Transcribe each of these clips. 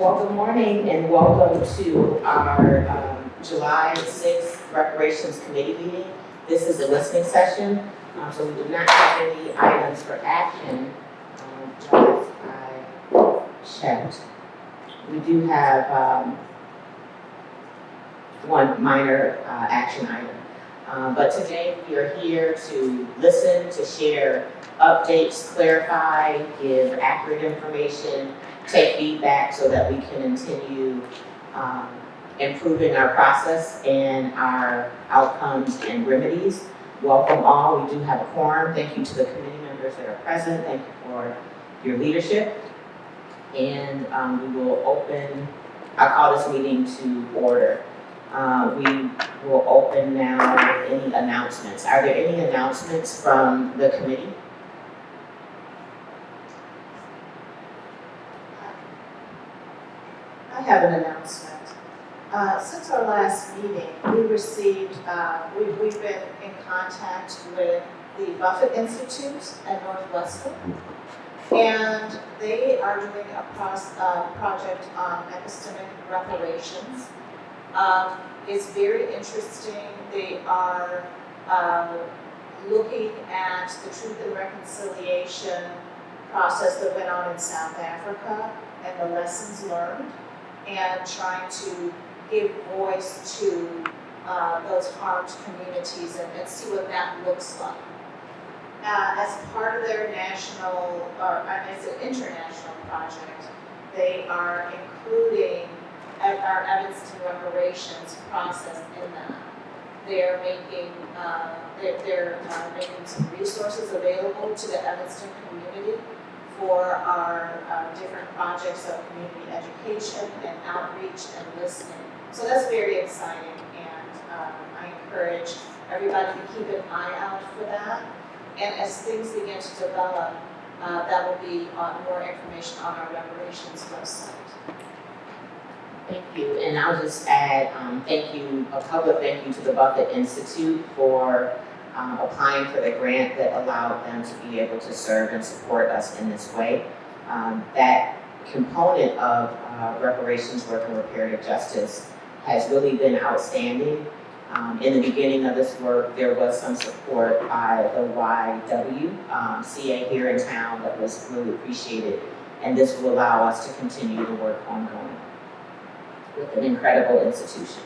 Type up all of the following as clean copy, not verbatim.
Well, good morning and welcome to our July 6th Reparations Committee meeting. This is a listening session, so we do not have any items for action. As I checked. We do have one minor action item. But today we are here to listen, to share updates, clarify, give accurate information, take feedback so that we can continue improving our process and our outcomes and remedies. Welcome all. We do have a quorum. Thank you to the committee members that are present. Thank you for your leadership. And we will I'll call this meeting to order. We will open now with any announcements. Are there any announcements from the committee? I have an announcement. Since our last meeting, we received, we've been in contact with the Buffett Institute at Northwestern, and they are doing a project on epistemic reparations. It's very interesting. They are looking at the Truth and Reconciliation process that went on in South Africa and the lessons learned, and trying to give voice to those harmed communities and see what that looks like. As part of their national, or as an international project, they are including our Evanston reparations process in that. They're making making some resources available to the Evanston community for our different projects of community education and outreach and listening. So that's very exciting, and I encourage everybody to keep an eye out for that. And as things begin to develop, that will be more information on our reparations website. Thank you, and I'll just add a public thank you to the Buffett Institute for applying for the grant that allowed them to be able to serve and support us in this way. That component of reparations work and reparative justice has really been outstanding. In the beginning of this work, there was some support by the YWCA here in town that was really appreciated, and this will allow us to continue the work ongoing with an incredible institution.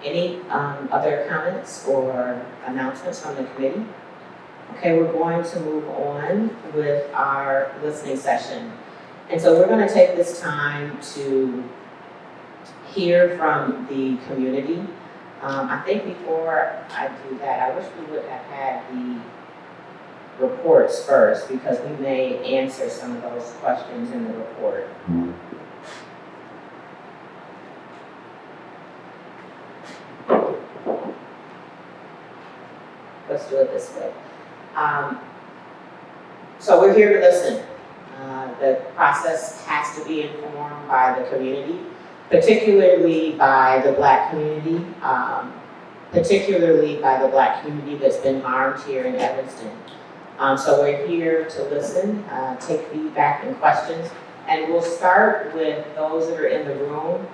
Any other comments or announcements from the committee? Okay, we're going to move on with our listening session. And so we're going to take this time to hear from the community. I think before I do that, I wish we would have had the reports first, because we may answer some of those questions in the report. Let's do it this way. So we're here to listen. The process has to be informed by the community, particularly by the Black community, that's been harmed here in Evanston. So we're here to listen, take feedback and questions, and we'll start with those that are in the room.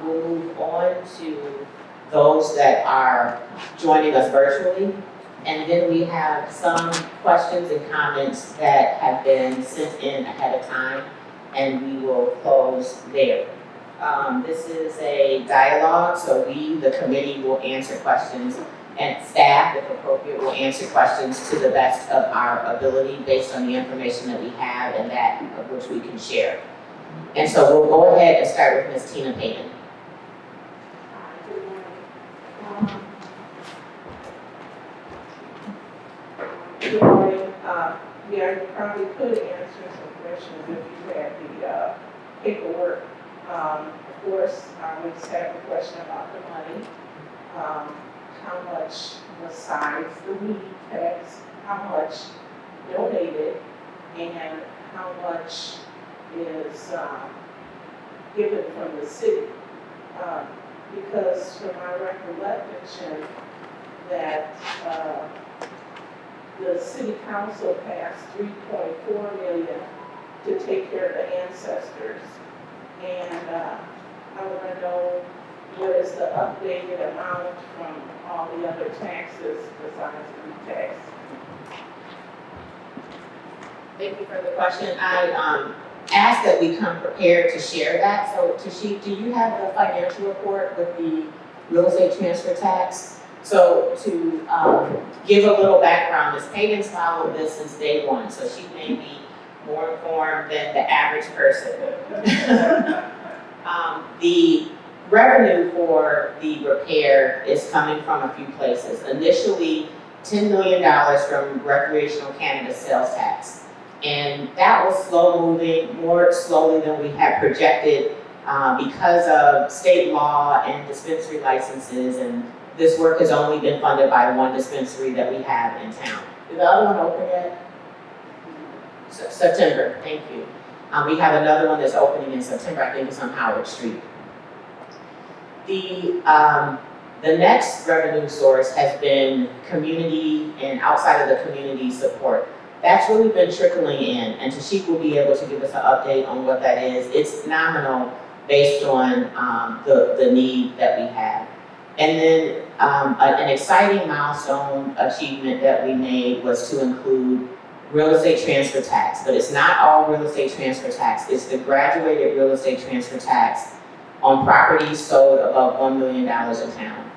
We'll move on to those that are joining us virtually, and then we have some questions and comments that have been sent in ahead of time, and we will close there. This is a dialogue, so we, the committee, will answer questions, and staff, if appropriate, will answer questions to the best of our ability based on the information that we have and that of which we can share. And so we'll go ahead and start with Ms. Tina Payton. Good morning. Yeah, you probably could answer some questions if you had the paperwork. Of course, we just had a question about the money. How much besides the weed tax, how much donated, and how much is given from the city? Because from my recollection that the city council passed $3.4 million to take care of the ancestors. And I want to know what is the updated amount from all the other taxes besides the tax. Thank you for the question. I asked that we come prepared to share that. So Tashik, do you have the financial report with the real estate transfer tax? So to give a little background, Ms. Payton's followed this since day one, so she may be more informed than the average person. The revenue for the repair is coming from a few places. Initially, $10 million from recreational cannabis sales tax. And that was slow moving, more slowly than we had projected because of state law and dispensary licenses. And this work has only been funded by one dispensary that we have in town. Is the other one open yet? September, thank you. We have another one that's opening in September, I think it's on Howard Street. The next revenue source has been community and outside of the community support. That's really been trickling in, and Tashik will be able to give us an update on what that is. It's nominal based on the need that we have. And then an exciting milestone achievement that we made was to include real estate transfer tax, but it's not all real estate transfer tax. It's the graduated real estate transfer tax on properties sold above $1 million in town.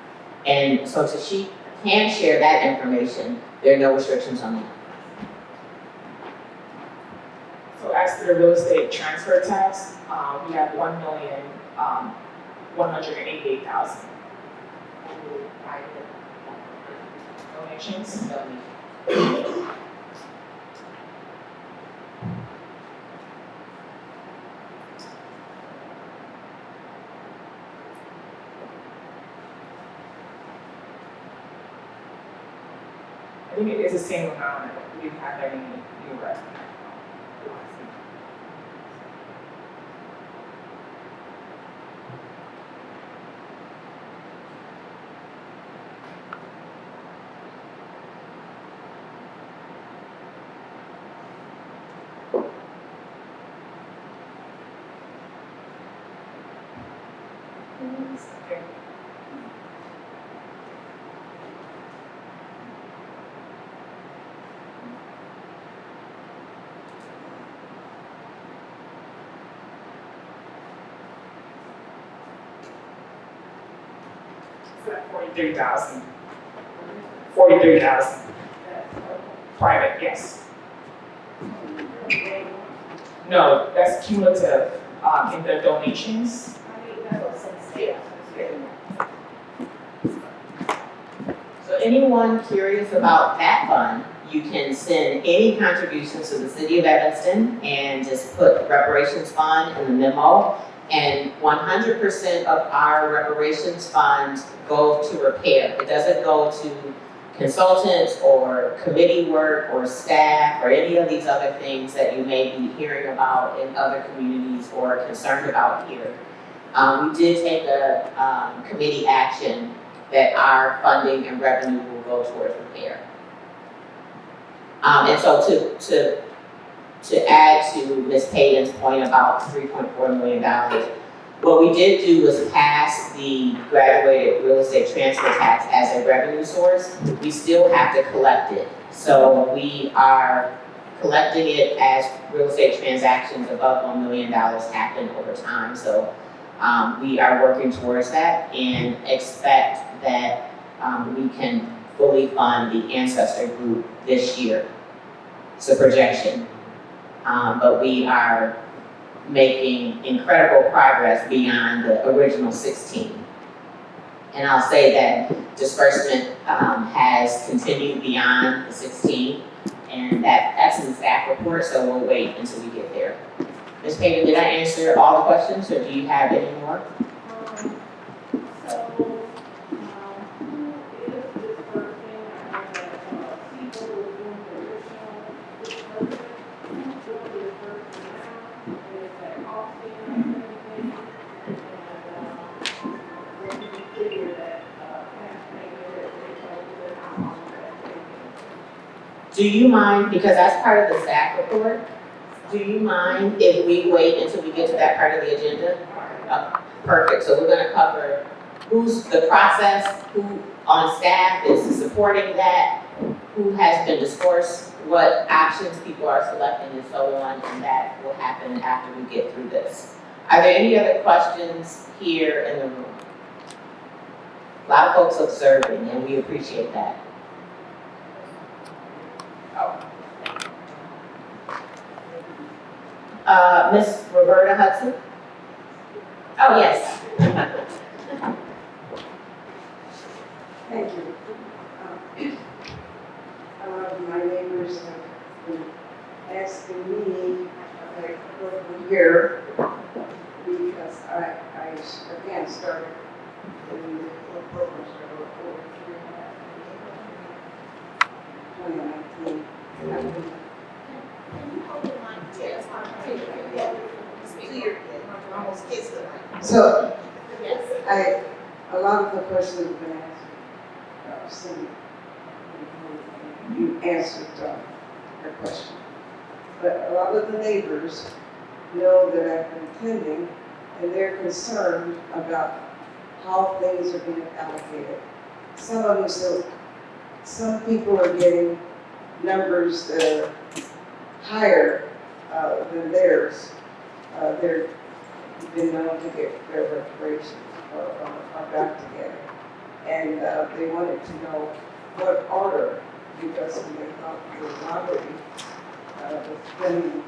And so Tashik can share that information. There are no restrictions on that. So as to the real estate transfer tax, we have 1,188,000 donations. I think it is the same amount. We didn't have any new revenue. Okay. So that 43,000. 43,000. Private, yes. No, that's cumulative in the donations. So anyone curious about that fund, you can send any contributions to the city of Evanston and just put reparations fund in the memo. And 100% of our reparations funds go to repair. It doesn't go to consultants or committee work or staff or any of these other things that you may be hearing about in other communities or concerned about here. We did take a committee action that our funding and revenue will go towards repair. And so to add to Ms. Payton's point about $3.4 million, what we did do was pass the graduated real estate transfer tax as a revenue source. We still have to collect it. So we are collecting it as real estate transactions above $1 million happen over time. So we are working towards that and expect that we can fully fund the ancestor group this year. It's a projection. But we are making incredible progress beyond the original 16. And I'll say that disbursement has continued beyond the 16, and that's in the staff report, so we'll wait until we get there. Ms. Payton, did I answer all the questions, or do you have any more? Do you mind, because that's part of the staff report, Do you mind if we wait until we get to that part of the agenda? Perfect, so we're gonna cover who's the process, who on staff is supporting that, who has been dispersed, what options people are selecting and so on, and that will happen after we get through this. Are there any other questions here in the room? A lot of folks observing, and we appreciate that. Miss Roberta Hudson? Oh, yes. Thank you. My neighbors have been asking me if I could here because I again started in the programs that were over 2019. And I've been so a lot of the questions have been answered. Cindy, you answered her question. But a lot of the neighbors know that I've been attending, and they're concerned about how things are being allocated. Some of them, so some people are getting numbers that are higher than theirs. They're been known to get their reparations or back together. And they wanted to know what order, because when they thought the lottery was spending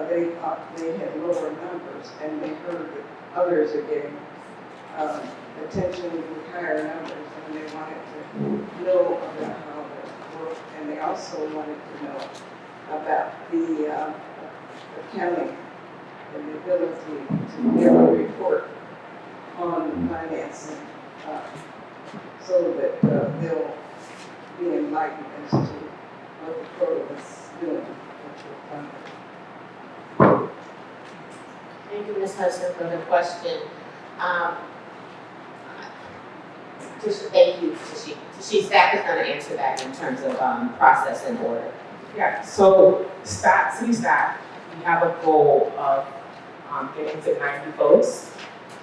they thought they had lower numbers, and they heard that others are getting attention with higher numbers, and they wanted to know about how that worked, and they also wanted to know about the accounting and the ability to give a report on financing, so that they'll be enlightened as to what the program is doing, Thank you, Ms. Hudson, for the question. Thank you, Tashi. Staff is going to answer that in terms of process and order. Yeah, so staff, city staff, we have a goal of getting to 90 folks.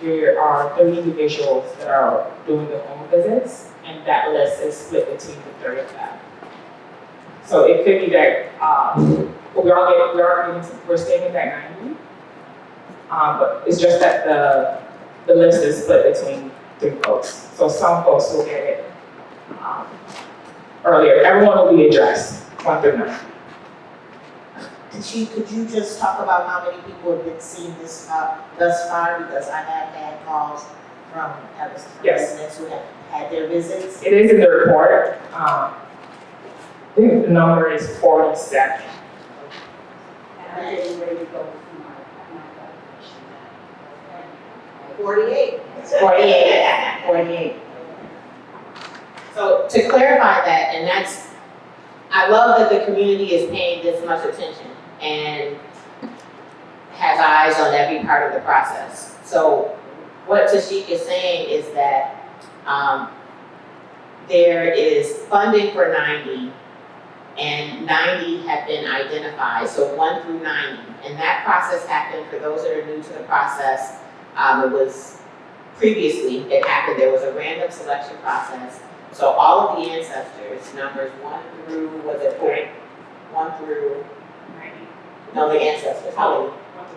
There are 30 individuals that are doing the home visits, and that list is split between the 30 of them. So it could be that we're staying at that 90, but it's just that the list is split between 3 folks. So some folks will get it earlier. Everyone will be addressed 1 through 9. Could you just talk about how many people have been seeing this thus far? Because I have had calls from residents who have had their visits. It is in the report. I think the number is 47. And I'm getting ready to go through my application. 48. 48. So to clarify that, and I love that the community is paying this much attention and has eyes on every part of the process. So what Tashik is saying is that there is funding for 90, and 90 have been identified, so 1 through 90. And that process happened, for those that are new to the process, it was previously, it happened, there was a random selection process. So all of the ancestors, numbers 1 through, was it 4? 1 through 90. No, the ancestors, how many? 1 to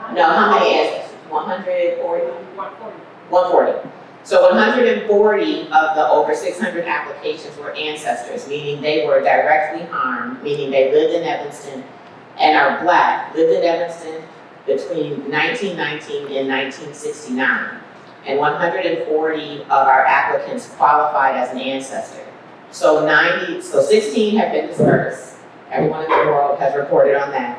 4. No, how many ancestors? 140? 140. 140. So 140 of the over 600 applications were ancestors, meaning they were directly harmed, meaning they lived in Evanston and are Black, lived in Evanston between 1919 and 1969. And 140 of our applicants qualified as an ancestor. So 16 have been dispersed. Everyone in the world has reported on that.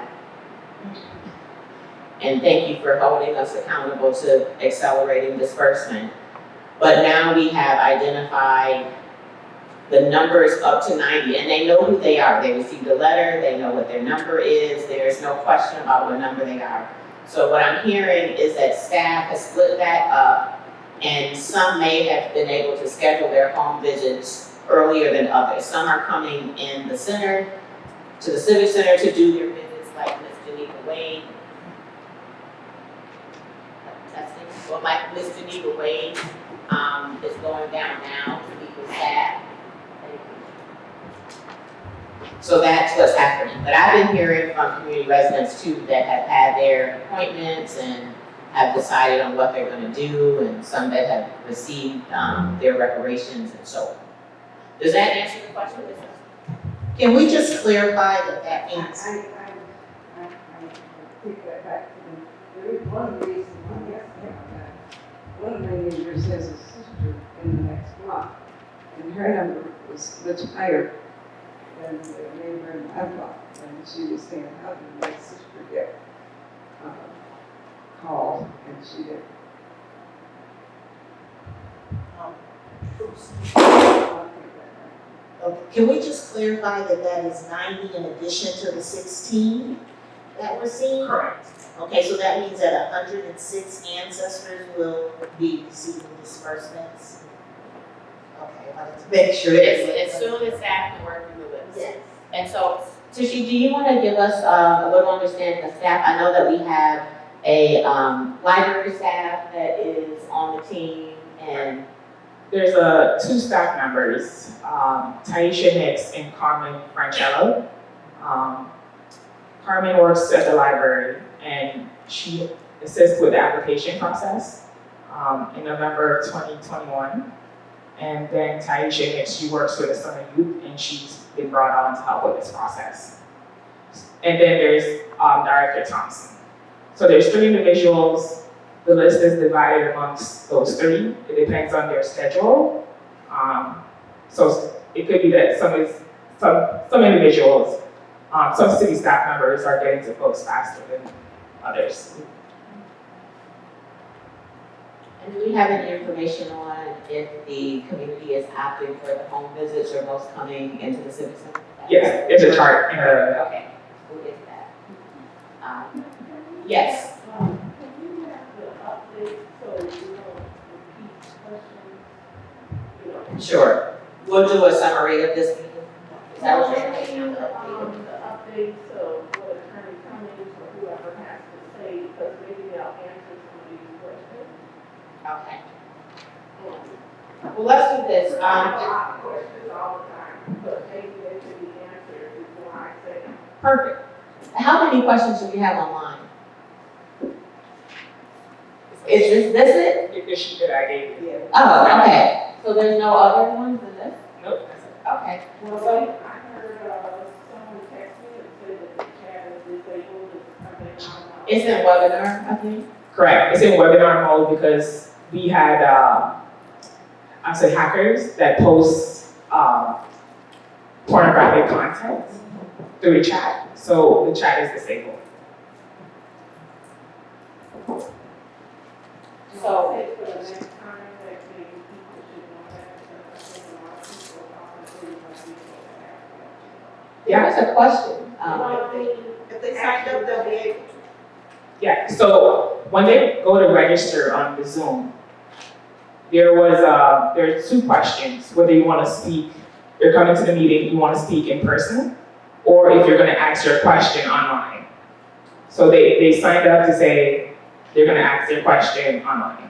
And thank you for holding us accountable to accelerating disbursement. But now we have identified the numbers up to 90, and they know who they are. They received a letter, they know what their number is, there's no question about what number they are. So what I'm hearing is that staff has split that up, and some may have been able to schedule their home visits earlier than others. Some are coming in the center to the Civic Center to do their visits, like Ms. Janika Wade. Testing, well, like Ms. Janika Wade, is going down now to meet with staff. So that's what's happening. But I've been hearing from community residents too that have had their appointments and have decided on what they're gonna do, and some that have received, their reparations and so on. Does that answer the question? Can we just clarify that that means, I take that back to there is one reason, one of my neighbors has a sister in the next block, and her number was much higher than the neighbor in my block, and she was saying, how did my sister get called, and she didn't. can we just clarify that that is 90 in addition to the 16 that we're seeing? Correct. Okay, so that means that 106 ancestors will be receiving disbursements? Okay, I wanted to make sure. As soon as staff can work through the list. Yes. And so, Tishi, do you want to give us a little understanding of staff? I know that we have a library staff that is on the team, and There's two staff members, Taisha Nix and Carmen Franchello. Carmen works at the library and she assists with the application process in November 2021. And then Taisha Nix, she works with the summer youth and she's been brought on to help with this process. And then there's Director Thompson. So there's 3 individuals. The list is divided amongst those 3. It depends on their schedule. So it could be that some individuals, some city staff members are getting to folks faster than others. do we have any information on if the community is opting for the home visits or most coming into the Civic Center? Yes, there's a chart in the, Okay, we'll get to that. Yes. Sure. We'll do a summary of this meeting. Is that what you're saying? The update, so what attorney Cummings or whoever has to say, because maybe they'll answer some of these questions. Okay. Well, let's do this. I have a lot of questions all the time, but maybe they should be answered before I say them. Perfect. How many questions do we have online? Is this it? the sheet that I gave you. Oh, okay. So there's no other ones in this? Nope, that's it. Okay. Well, I heard, someone text me and said that the chat is disabled, it's something, I don't know. It's in webinar, I think. Correct, it's in webinar mode because we had, hackers that post pornographic content through the chat, so the chat is disabled. So, For the next time, that maybe people should know that, because I think a lot of people are pretty much people there is a question. If they signed up, they'll be able to. Yeah, so when they go to register on the Zoom, there are 2 questions, whether you want to speak, you're coming to the meeting, you want to speak in person, or if you're going to ask your question online. So they signed up to say they're going to ask their question online.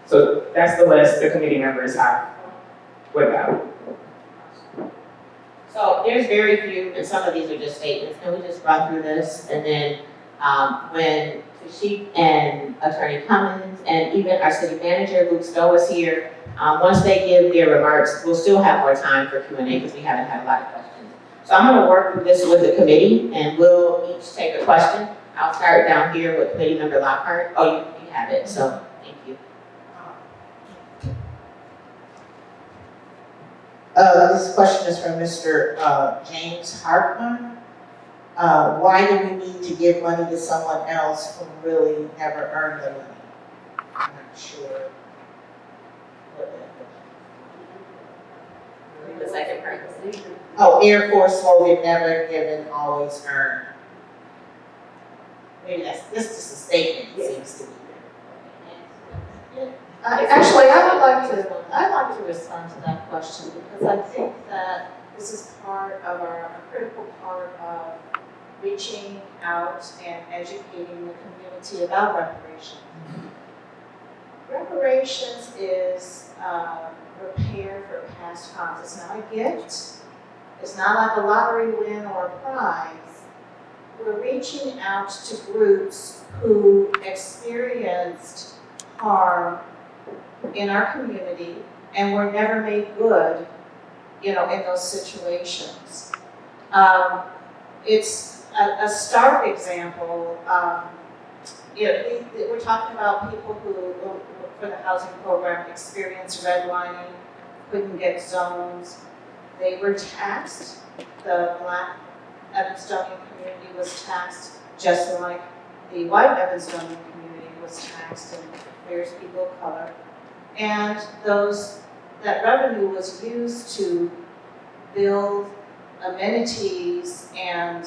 So that's the list the committee members have with them. So there's very few, and some of these are just statements. Can we just run through this? And then when Tashik and Attorney Cummings and even our city manager, Luke Stowe, is here, once they give their remarks, we'll still have more time for Q&A because we haven't had a lot of questions. So I'm going to work through this with the committee and we'll each take a question. I'll start down here with Committee Member Lockhart. Oh, you have it, so thank you. This question is from Mr. James Hartman. Why do we need to give money to someone else who really never earned the money? I'm not sure. The second part. Oh, Air Force slogan, never given, always earned. Maybe that's just a statement, it seems to be. Actually, I would like to I'd like to respond to that question because I think that this is a critical part of reaching out and educating the community about reparations. Reparations is repair for past harms. It's not a gift. It's not like a lottery win or a prize. We're reaching out to groups who experienced harm in our community and were never made good, in those situations. It's a stark example. We're talking about people who, for the housing program, experienced redlining, couldn't get zones. They were taxed. The Black Evanstonian community was taxed just like the white Evanstonian community was taxed, and various people of color. And that revenue was used to build amenities and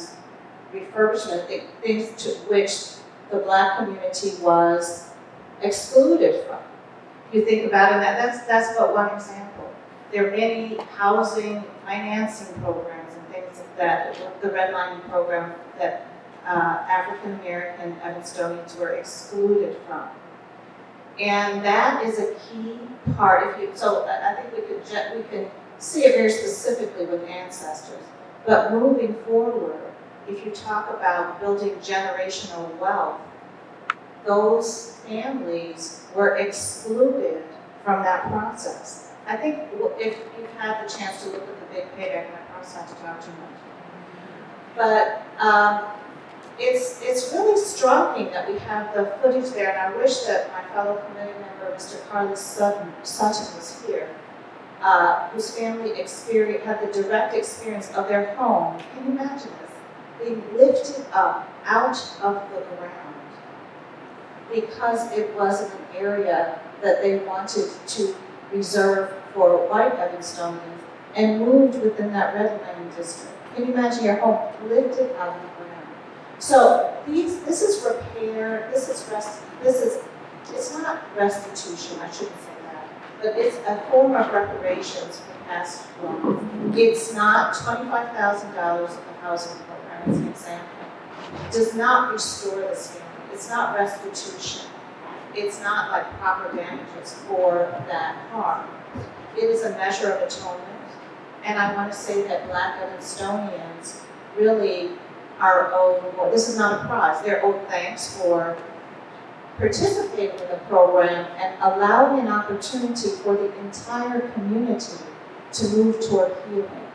refurbishment, things to which the Black community was excluded from. If you think about it, that's but one example. There are many housing financing programs and things like that, the redlining program that African American Evanstonians were excluded from. And that is a key part. So I think we can see it very specifically with ancestors. But moving forward, if you talk about building generational wealth, those families were excluded from that process. I think if you've had the chance to look at the big payback, and I promise not to talk too much, but it's really striking that we have the footage there, and I wish that my fellow committee member, Mr. Carly Sutton was here, whose family had the direct experience of their home. Can you imagine this? Being lifted up out of the ground because it wasn't an area that they wanted to reserve for white Evanstonians and moved within that redlining district. Can you imagine your home lifted out of the ground? So this is repair, it's not restitution, I shouldn't say that, but it's a form of reparations for past wrongs. It's not $25,000 of the housing program, as an example. It does not restore this family. It's not restitution. It's not like proper damages for that harm. It is a measure of atonement. And I want to say that Black Evanstonians really are owed, well, this is not a prize, they're owed thanks for participating in the program and allowing an opportunity for the entire community to move toward healing.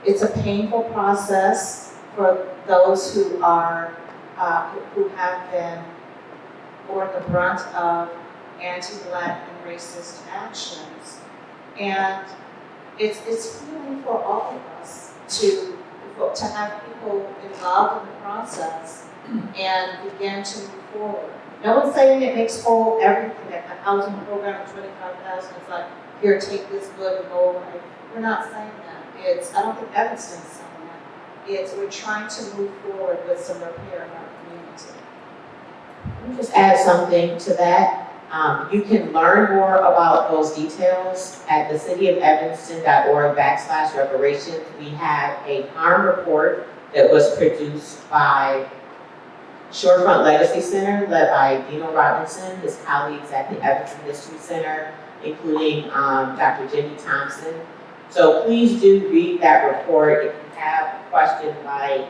It's a painful process for those who have been borne the brunt of anti-Black and racist actions. And it's healing for all of us to have people involved in the process and begin to move forward. No one's saying it makes whole everything, that the housing program of $25,000 is like, here, take this good and go away. We're not saying that. I don't think Evanston's saying that. We're trying to move forward with some repair in our community. Let me just add something to that. You can learn more about those details at thecityofevanston.org/reparations. We have a harm report that was produced by Shorefront Legacy Center, led by Dino Robinson, his colleagues at the Evanston History Center, including Dr. Jimmy Thompson. So please do read that report if you have a question like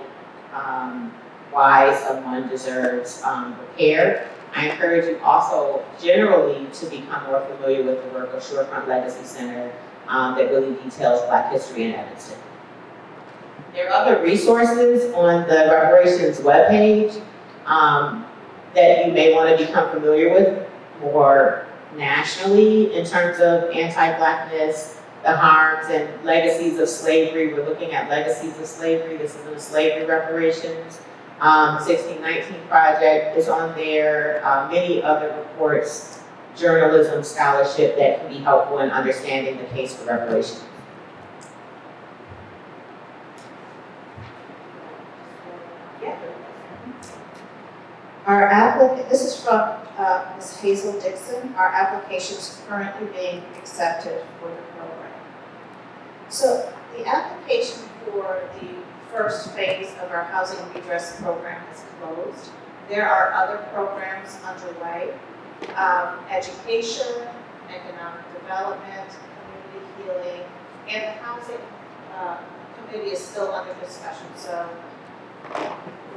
why someone deserves repair. I encourage you also generally to become more familiar with the work of Shorefront Legacy Center that really details Black history in Evanston. There are other resources on the Reparations webpage that you may want to become familiar with more nationally in terms of anti-Blackness, the harms and legacies of slavery. We're looking at legacies of slavery. This is the slavery reparations. 1619 Project is on there, many other reports, journalism, scholarship that can be helpful in understanding the case for reparations. Our applicant, this is from Ms. Hazel Dixon. Our application is currently being accepted for the program. So the application for the first phase of our housing redress program is closed. There are other programs underway, education, economic development, community healing, and the housing committee is still under discussion. So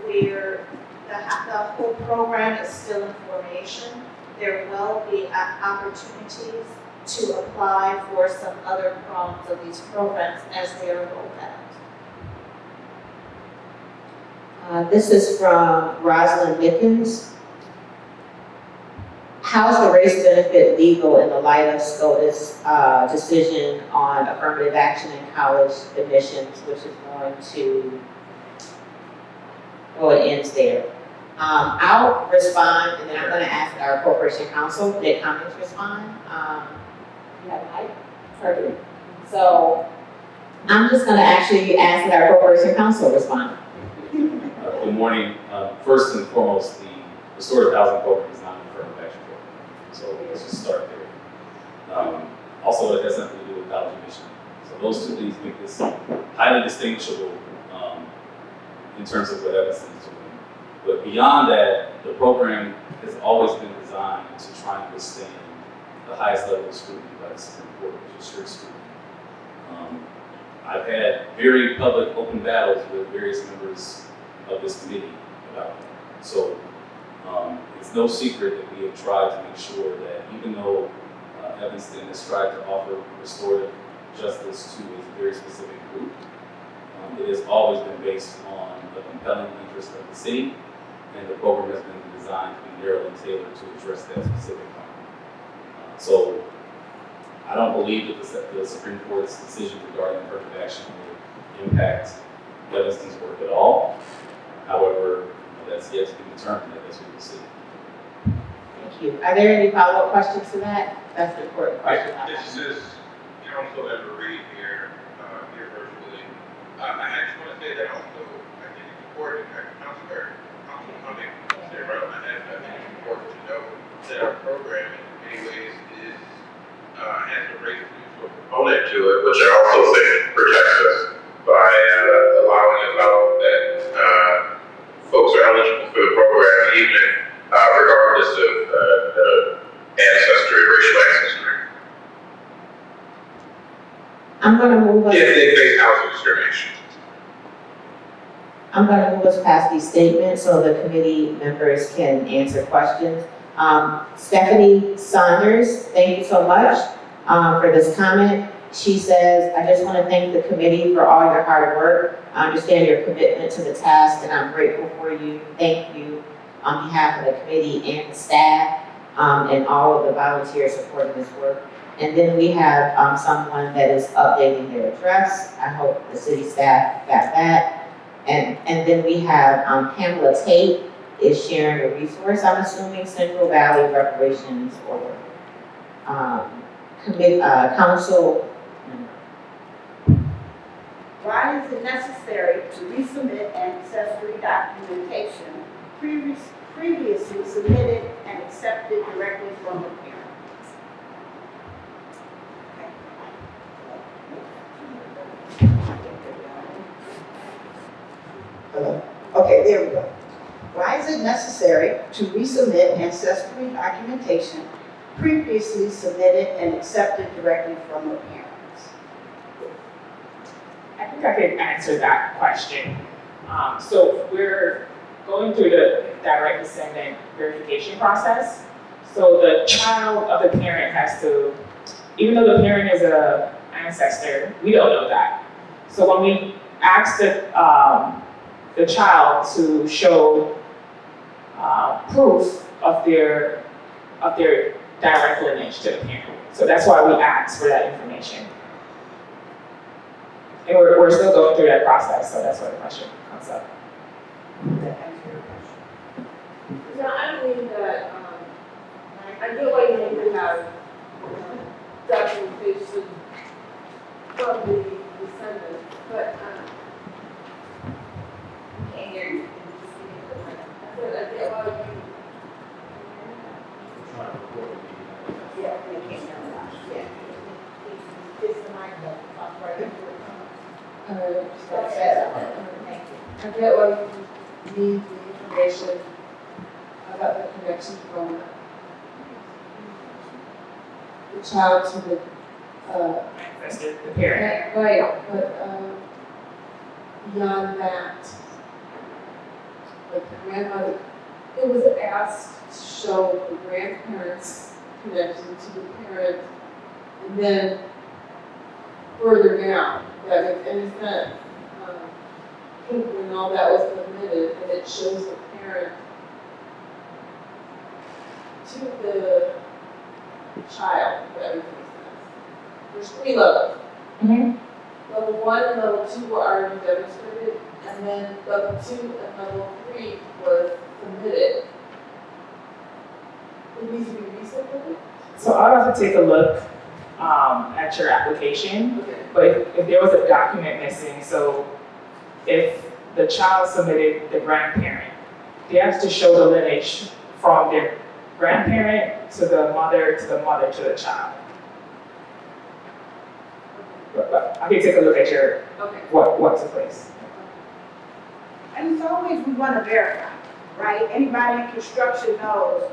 the whole program is still in formation. There will be opportunities to apply for some other prongs of these programs as they are rolled out. This is from Rosalind Mickens. How's the race benefit legal in the light of SCOTUS decision on affirmative action in college admissions, which is going to, well, it ends there. I'll respond, and then I'm going to ask our corporation counsel, Nick Cummings, respond. You have a mic? Perfect. So I'm just going to actually ask that our corporation counsel respond. Good morning. First and foremost, the restorative housing program is not an affirmative action program. So let's just start there. Also, it has nothing to do with college admission. So those two things make this highly distinguishable in terms of what Evanston is doing. But beyond that, the program has always been designed to try and withstand the highest level of scrutiny by the Supreme Court, which is strict scrutiny. I've had very public, open battles with various members of this committee about it. So it's no secret that we have tried to make sure that even though Evanston has tried to offer restorative justice to a very specific group, it has always been based on the compelling interest of the city, and the program has been designed to be narrowly tailored to address that specific problem. So I don't believe that the Supreme Court's decision regarding affirmative action will impact Evanston's work at all. However, that's yet to be determined, I guess we will see. Thank you. Are there any follow-up questions to that? That's an important question. This is Council Member Reed here virtually. I just want to say that also, I think it's important, Council Cummings said right on my head, I think it's important to know that our program in many ways has a race neutral component to it, which I also think protects us by allowing us out that folks are eligible for the program even regardless of ancestry, racial ancestry. I'm going to move us. If they face housing discrimination. I'm going to move us past these statements so the committee members can answer questions. Stephanie Saunders, thank you so much for this comment. She says, I just want to thank the committee for all your hard work. I understand your commitment to the task, and I'm grateful for you. Thank you on behalf of the committee and the staff and all of the volunteers supporting this work. And then we have someone that is updating their address. I hope the city staff got that. And then we have Pamela Tate is sharing a resource, I'm assuming Central Valley Reparations or council. Why is it necessary to resubmit ancestry documentation previously submitted and accepted directly from the parent? Okay, there we go. Why is it necessary to resubmit ancestry documentation previously submitted and accepted directly from the parents? I think I can answer that question. So we're going through the direct descendant verification process. So the child of the parent has to, even though the parent is an ancestor, we don't know that. So when we ask the child to show proof of their direct lineage to the parent. So that's why we ask for that information. And we're still going through that process, so that's why the question comes up. So I believe that, I get why you need to have documentation from the descendants, but, can't hear you. I get why you. I get why you need the information about the connection from the child to the, Ancestor, the parent. right, but, beyond that, like the grandmother, it was asked to show the grandparents' connection to the parent, and then further down, that makes any sense. When all that was submitted, and it shows the parent to the child, if that makes any sense. There's 3 levels. Level 1 and level 2 were already demonstrated, and then level 2 and level 3 was submitted. It needs to be resubmitted? So I'll have to take a look at your application, Okay. but if there was a document missing, so if the child submitted the grandparent, they have to show the lineage from their grandparent to the mother to the child. But I can take a look at your, Okay. what took place. And it's always we want to verify, right? Anybody in construction knows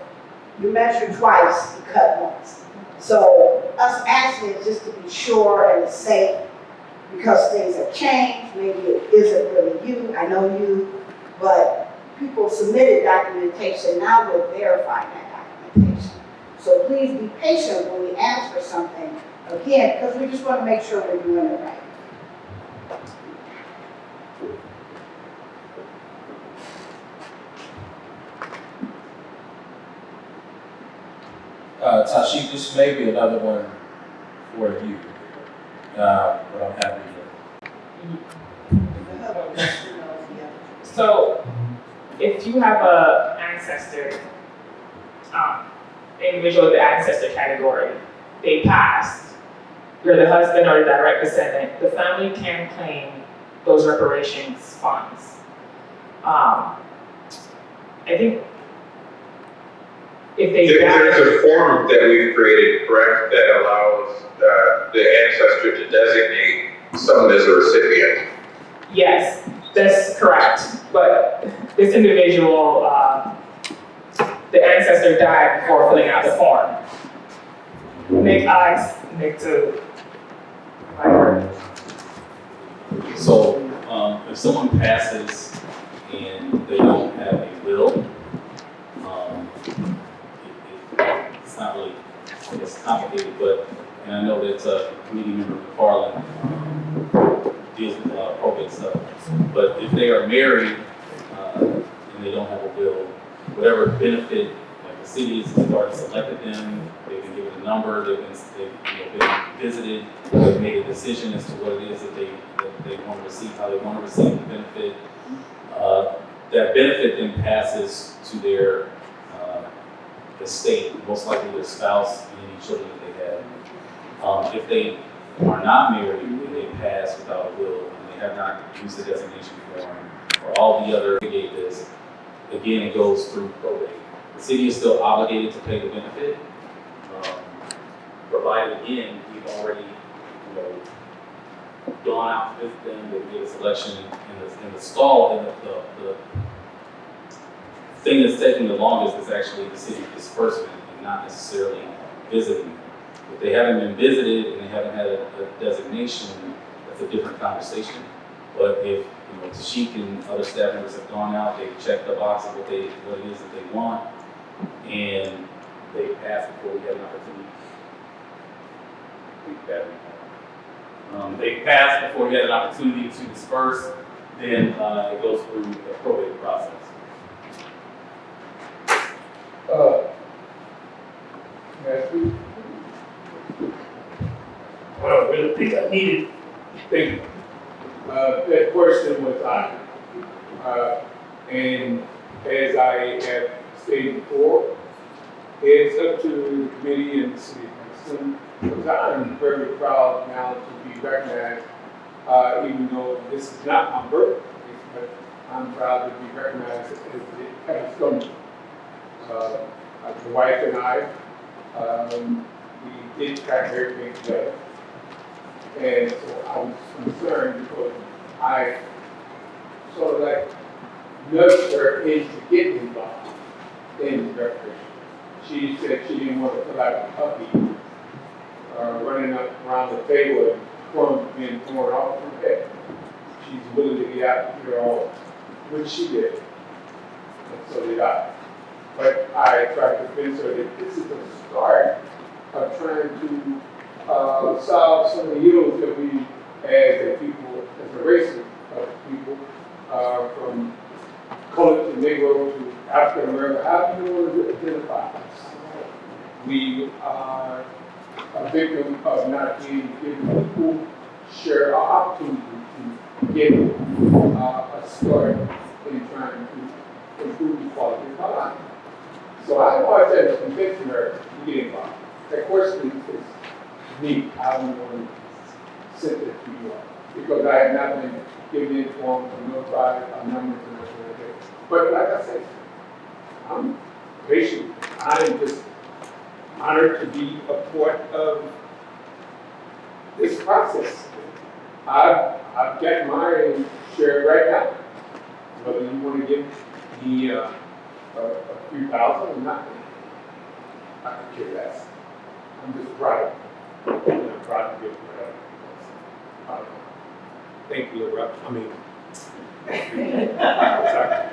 you measure twice, you cut once. So us asking is just to be sure and it's safe because things have changed. Maybe it isn't really you, I know you, but people submitted documentation, now we're verifying that documentation. So please be patient when we ask for something, again, because we just want to make sure we're doing it right. Tashik, this may be another one for you, but I'm happy to. So if you have a ancestor, individual in the ancestor category, they passed, you're the husband or the direct descendant, the family can claim those reparations funds. I think if they There's a form that we've created, correct, that allows the ancestor to designate someone as a recipient. yes, that's correct, but this individual, the ancestor died before filling out the form. Nick asked Nick to provide her. So, if someone passes and they don't have a will, it's not really, I guess, complicated, but, and I know that committee member McFarland deals with a lot of probate stuff, but if they are married and they don't have a will, whatever benefit, like the city has already selected them, they've been given a number, they've been visited, they've made a decision as to what it is that they want to receive, how they want to receive the benefit. That benefit then passes to their estate, most likely their spouse and any children that they have. If they are not married and they pass without a will and they have not used the designation form or all the other gave this, again, it goes through probate. The city is still obligated to pay the benefit, provided again, we've already, gone out to visit them, they made a selection in the stall, and the thing that's taking the longest is actually the city disbursement and not necessarily visiting. If they haven't been visited and they haven't had a designation, that's a different conversation. But if Tashik and other staff members have gone out, they've checked the box of what it is that they want, and they pass before we have an opportunity. They pass before we had an opportunity to disperse, then it goes through the probate process. I don't really think I needed to think. That question was and as I have stated before, it's up to the committee and the city council. Because I'm very proud now to be recognized, even though this is not my birthplace, but I'm proud to be recognized as the California. My wife and I, we did track everything together. And so I was concerned because I sort of like nudged her into getting involved in the recreation. She said she didn't want to feel like a puppy running up around the table and crumbs being torn off her head. She's willing to get out here all, which she did, and so did I. But I tried to convince her that this is a start of trying to solve some of the ills that we, as a people, as a race of people, from colored to Negro to African American. How do you want to identify us? We are a victim of not being given equal share or opportunity to get a start in trying to improve the quality of our life. So I wanted to convince her to get involved. That question is me. I don't want to send it to you all because I have not been given informed or notified of numbers and everything like that. But like I said, I'm patient. I am just honored to be a part of this process. I've got my share right now. Whether you want to give me a few thousand or not, I could care less. I'm just proud. I'm proud to give whatever. Thank you, Rob. I mean, sorry.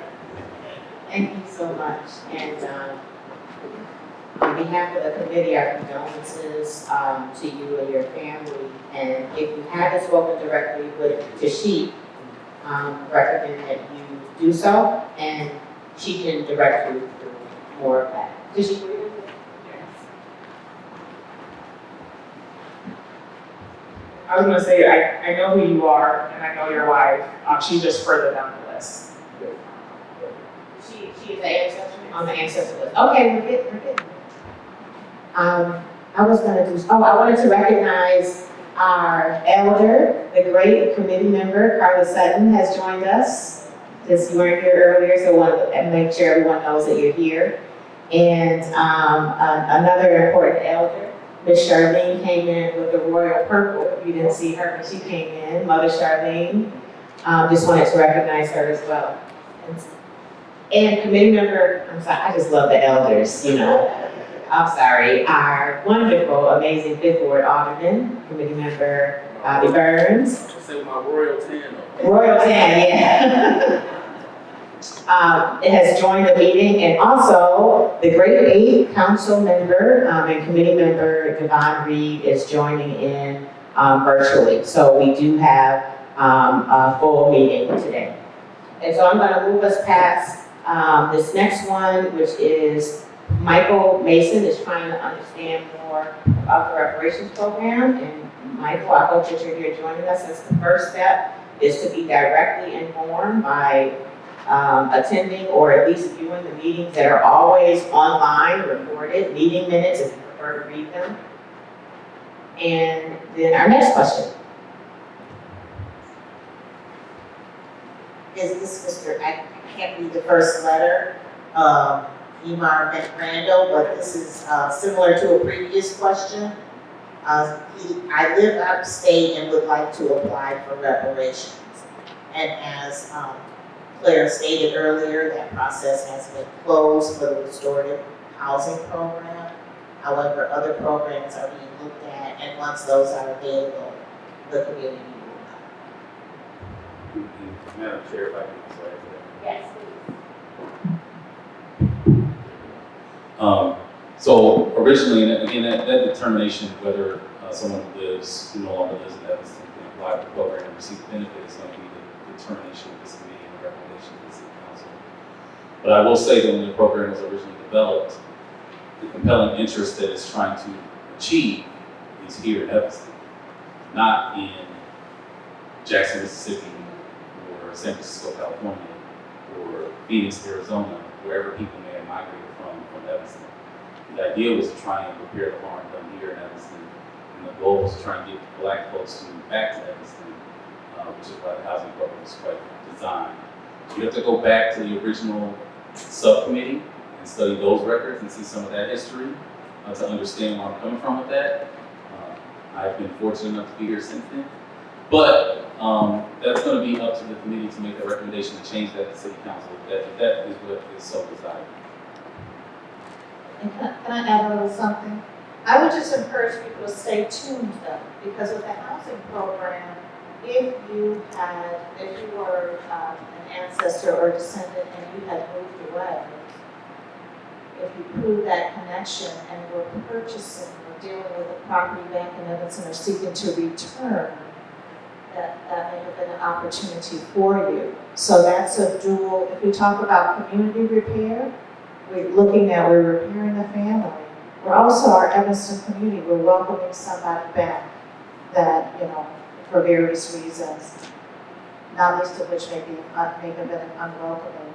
Thank you so much. And on behalf of the committee, our condolences to you and your family. And if you haven't spoken directly with Tashik, recommend that you do so, and she can direct you through more of that. Tashik, were you? I was gonna say, I know who you are, and I know your wife. She's just further down the list. She is the ancestor on the ancestor list. Okay, we're good. I wanted to recognize our elder, the great committee member, Carla Sutton, has joined us. Because you weren't here earlier, so I wanted to make sure everyone knows that you're here. And another important elder, Miss Charlene, came in with the royal purple. If you didn't see her, but she came in, Mother Charlene. Just wanted to recognize her as well. And committee member, I'm sorry, I just love the elders, you know. I'm sorry, our wonderful, amazing Fifth Ward Alderman, committee member Bobby Burns. I say my royal tan on. Royal Tan, yeah. It has joined the meeting, and also the grade 8 council member and committee member Devon Reed is joining in virtually. So we do have a full meeting today. And so I'm gonna move us past this next one, which is Michael Mason is trying to understand more about the reparations program. And Michael, I hope that you're here joining us. Since the first step is to be directly informed by attending or at least viewing the meetings that are always online, recorded, meeting minutes if you prefer to read them. And then our next question. Is this Mr., I can't read the first letter, Emar Randall, but this is similar to a previous question. I live out of state and would like to apply for reparations. And as Claire stated earlier, that process has been closed for the restorative housing program. However, other programs are being looked at, and once those are available, the community will know. Madam Chair, if I can say Yes, so originally, and again, that determination of whether someone who no longer lives in Evanston can apply for the program and receive the benefit is going to be the determination of this committee and the recommendation of the city council. But I will say that when the program was originally developed, the compelling interest that it's trying to achieve is here in Evanston, not in Jackson, Mississippi, or San Francisco, California, or Phoenix, Arizona, wherever people may have migrated from Evanston. The idea was to try and repair the harm done here in Evanston, and the goal was to try and get Black folks to move back to Evanston, which is why the housing program was quite designed. So you have to go back to the original subcommittee and study those records and see some of that history to understand where I'm coming from with that. I've been fortunate enough to be here since then. But that's going to be up to the committee to make a recommendation to change that to city council. That is what is so desired. And can I add a little something? I would just encourage people to stay tuned though, because with the housing program, if you were an ancestor or descendant and you had moved away, if you prove that connection and were purchasing or dealing with a property bank in Evanston or seeking to return, that may have been an opportunity for you. So that's a dual, if we talk about community repair, we're repairing the family. We're also our Evanston community, we're welcoming somebody back that, for various reasons, not least of which may have been an unwelcoming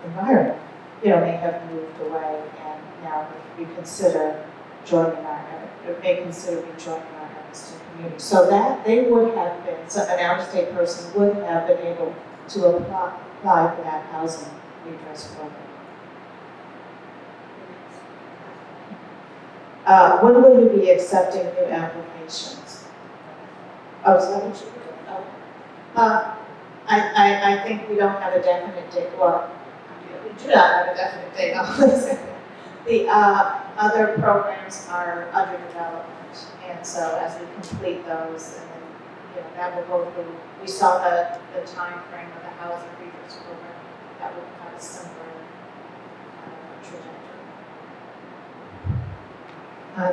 environment, may have moved away and now may consider rejoining our Evanston community. So that they would have been, an out-of-state person would have been able to apply for that housing redress program. When will you be accepting new applications? Oh, is that what you were doing? I think we don't have a definite date. Well, we do not have a definite date on this. The other programs are under development, and so as we complete those, and then that will go through. We saw the time frame of the housing redress program. That will have a similar trajectory.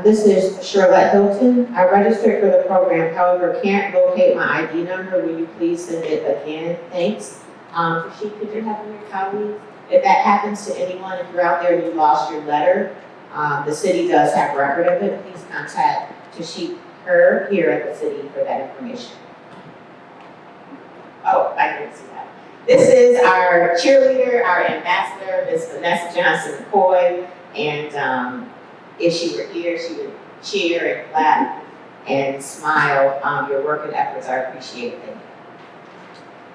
This is Charlotte Hilton. I registered for the program, however, can't locate my ID number. Will you please send it again? Thanks. Tashik, could you have one of your colleagues? If that happens to anyone, if you're out there and you lost your letter, the city does have record of it. Please contact Tashik her here at the city for that information. Oh, I didn't see that. This is our cheerleader, our ambassador, Ms. Vanessa Johnson McCoy, and if she were here, she would cheer and clap and smile. Your work and efforts are appreciated.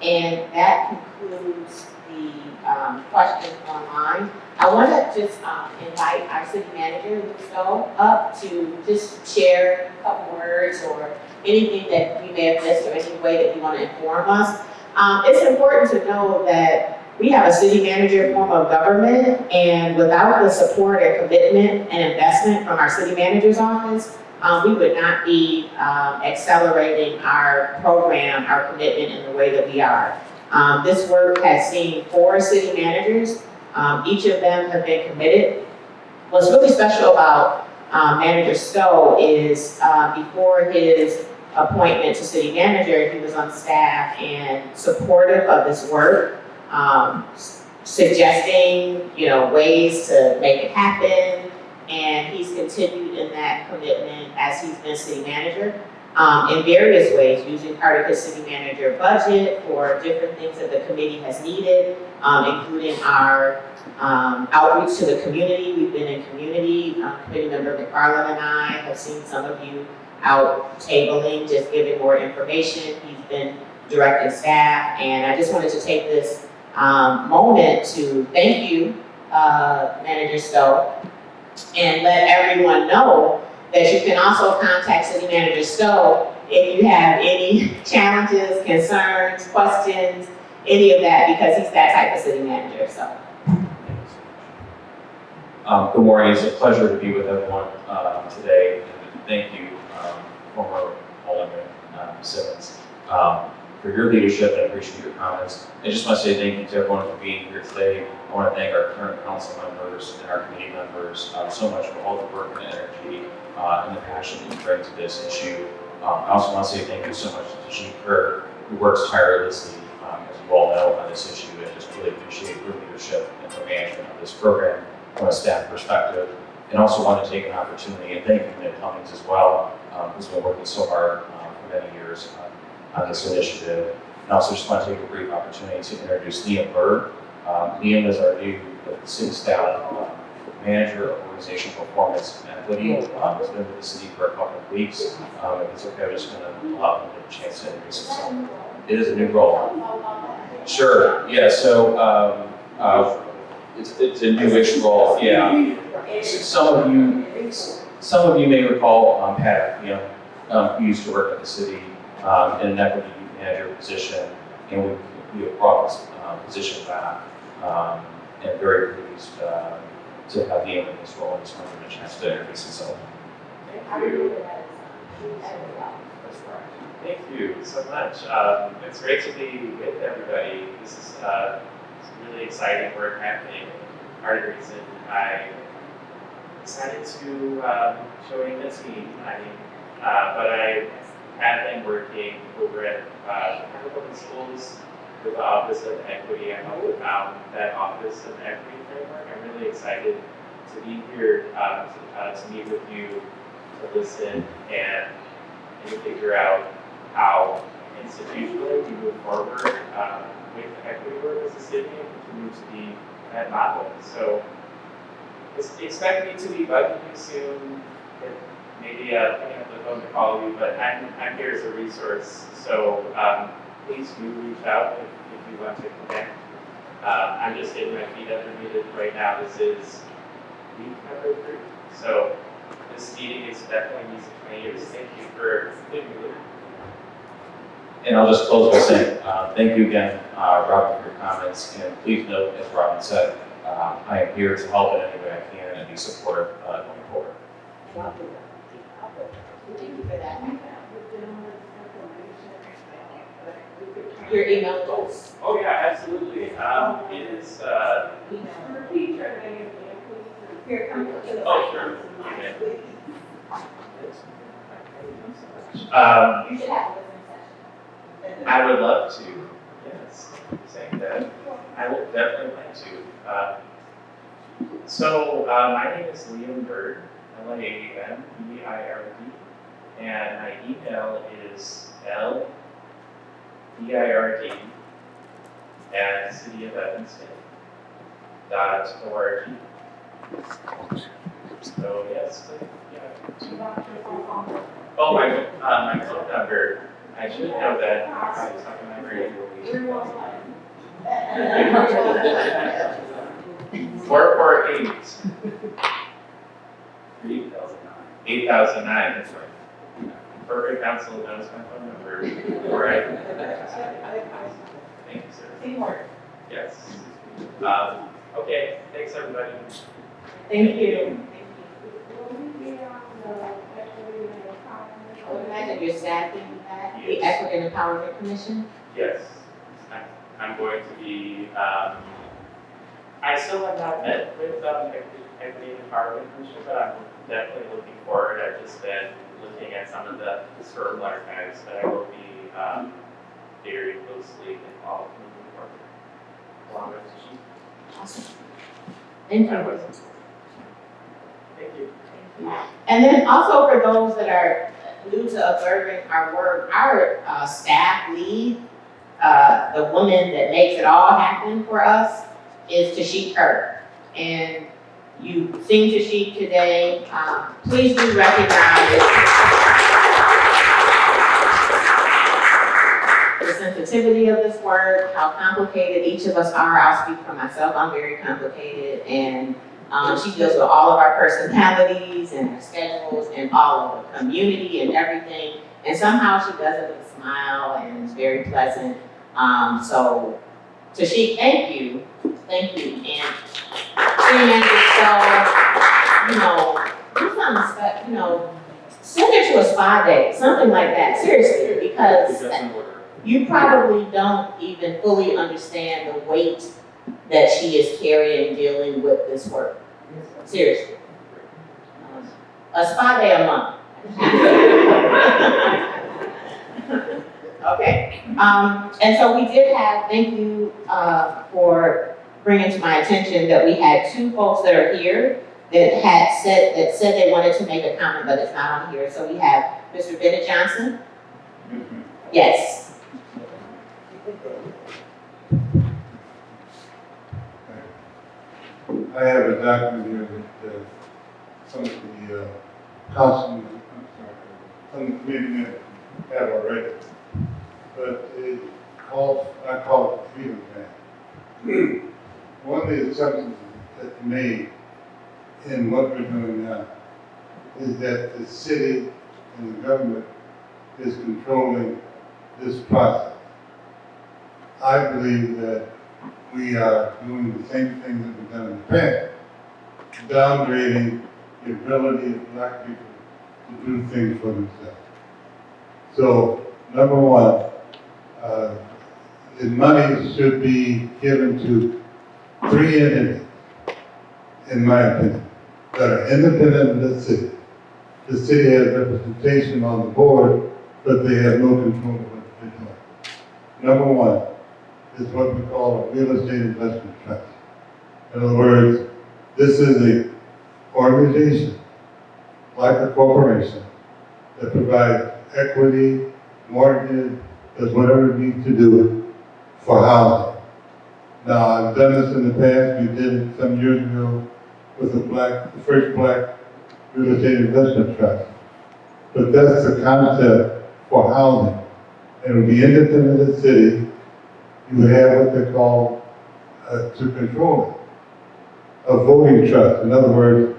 And that concludes the questions online. I want to just invite our city manager, Luke Stowe, up to just share a couple words or anything that we may have missed or any way that you want to inform us. It's important to know that we have a city manager form of government, and without the support and commitment and investment from our city manager's office, we would not be accelerating our program, our commitment in the way that we are. This work has seen 4 city managers. Each of them have been committed. What's really special about Manager Stowe is before his appointment to city manager, he was on staff and supportive of this work. Suggesting, ways to make it happen, and he's continued in that commitment as he's been city manager in various ways, using part of his city manager budget for different things that the committee has needed, including our outreach to the community. We've been in community, committee member McFarland and I have seen some of you out tabling, just giving more information. He's been directing staff, and I just wanted to take this moment to thank you, Manager Stowe, and let everyone know that you can also contact City Manager Stowe if you have any challenges, concerns, questions, any of that, because he's that type of city manager. So. Good morning. It's a pleasure to be with everyone today. And thank you, former Alderman Simmons, for your leadership. I appreciate your comments. I just want to say thank you to everyone for being here today. I want to thank our current council members and our committee members so much for all the work and energy and the passion that you bring to this issue. I also want to say thank you so much to Tashik Kerr, who works tirelessly, as you all know, on this issue, and just really appreciate your leadership and the management of this program from a staff perspective. And also want to take an opportunity and thank you, Nick Cummings, as well, who's been working so hard for many years on this initiative. And also just want to take a brief opportunity to introduce Liam Bird. Liam is our new city staff manager of organizational performance and equity. He's been with the city for a couple of weeks. If it's okay, I'm just going to allow him a chance to introduce himself. It is a new role. Sure, yeah, so it's a newish role, yeah. Some of you may recall Pat, who used to work at the city in an equity manager position, and we have brought this position back. And very pleased to have Ian in this role. I just wanted to mention that to introduce himself. Thank you. That's right. Thank you so much. It's great to be with everybody. This is some really exciting work happening. Part of the reason I decided to join the team. But I have been working over at public schools with the Office of Equity. I helped found that Office of Equity framework. I'm really excited to be here to meet with you, to listen, and figure out how institutionally we move forward with equity work as a city and continue to be that model. So expect me to be bugging you soon, maybe picking up the phone to call you, but I'm here as a resource. So please do reach out if you want to connect. I'm just getting my feet underneath it right now. This is week number 3. So this meeting is definitely music to my ears. Thank you for including me. And I'll just close by saying thank you again, Robin, for your comments. And please note, as Robin said, I am here to help in any way I can and be supportive going forward. Thank you for that. Your email goes. Oh yeah, absolutely. It is. Oh sure. Okay. You should have a listening session. I would love to. Yes, saying that. I will definitely like to. So my name is Liam Bird, LIAMBIRD, and my email is LBIRD at cityofelvanston.org. So yes, yeah. Oh, my phone number. I should know that. It's not on my radio. 448 8009. That's right. Perfect Council knows my phone number. All right. Thank you, sir. Teamwork. Yes. Okay. Thanks, everybody. Thank you. I would imagine you're staffing that, the Yes. Equity and Empowerment Commission? Yes. I'm going to be. I still have not met with Equity and Empowerment Commission, but I'm definitely looking forward. I've just been looking at some of the historical archives that I will be very closely involved moving forward, along with Chief. Awesome. Thank you. Thank you. And then also for those that are new to observing our work, our staff lead, the woman that makes it all happen for us, is Tashik Kirk. And you sing Tashik today. Please do recognize the sensitivity of this work, how complicated each of us are. I'll speak for myself, I'm very complicated, and she deals with all of our personalities and our schedules and all of the community and everything. And somehow she does it with a smile and it's very pleasant. So Tashik, thank you. Thank you. And do something, send her to a spa day, something like that, seriously, because you probably don't even fully understand the weight that she is carrying dealing with this work. Seriously. A spa day a month. Okay. And so we did have, thank you for bringing to my attention that we had 2 folks that are here that said they wanted to make a comment, but it's not on here. So we have Mr. Bennett Johnson. Yes. I have a document here that some of the council, some of the committee members have already. But I call it the freedom plan. One of the assumptions that's made in what we're doing now is that the city and the government is controlling this process. I believe that we are doing the same thing that we've done in the past, downgrading the ability of black people to do things for themselves. So, number one, the money should be given to 3 entities, in my opinion, that are independent of the city. The city has representation on the board, but they have no control of what they're doing. Number one is what we call a real estate investment trust. In other words, this is an organization, like a corporation, that provides equity, mortgage, does whatever it needs to do for housing. Now, I've done this in the past. We did it some years ago with the first black real estate investment trust. But that's the concept for housing. It would be independent of the city. You would have what they call, to control it, a voting trust. In other words,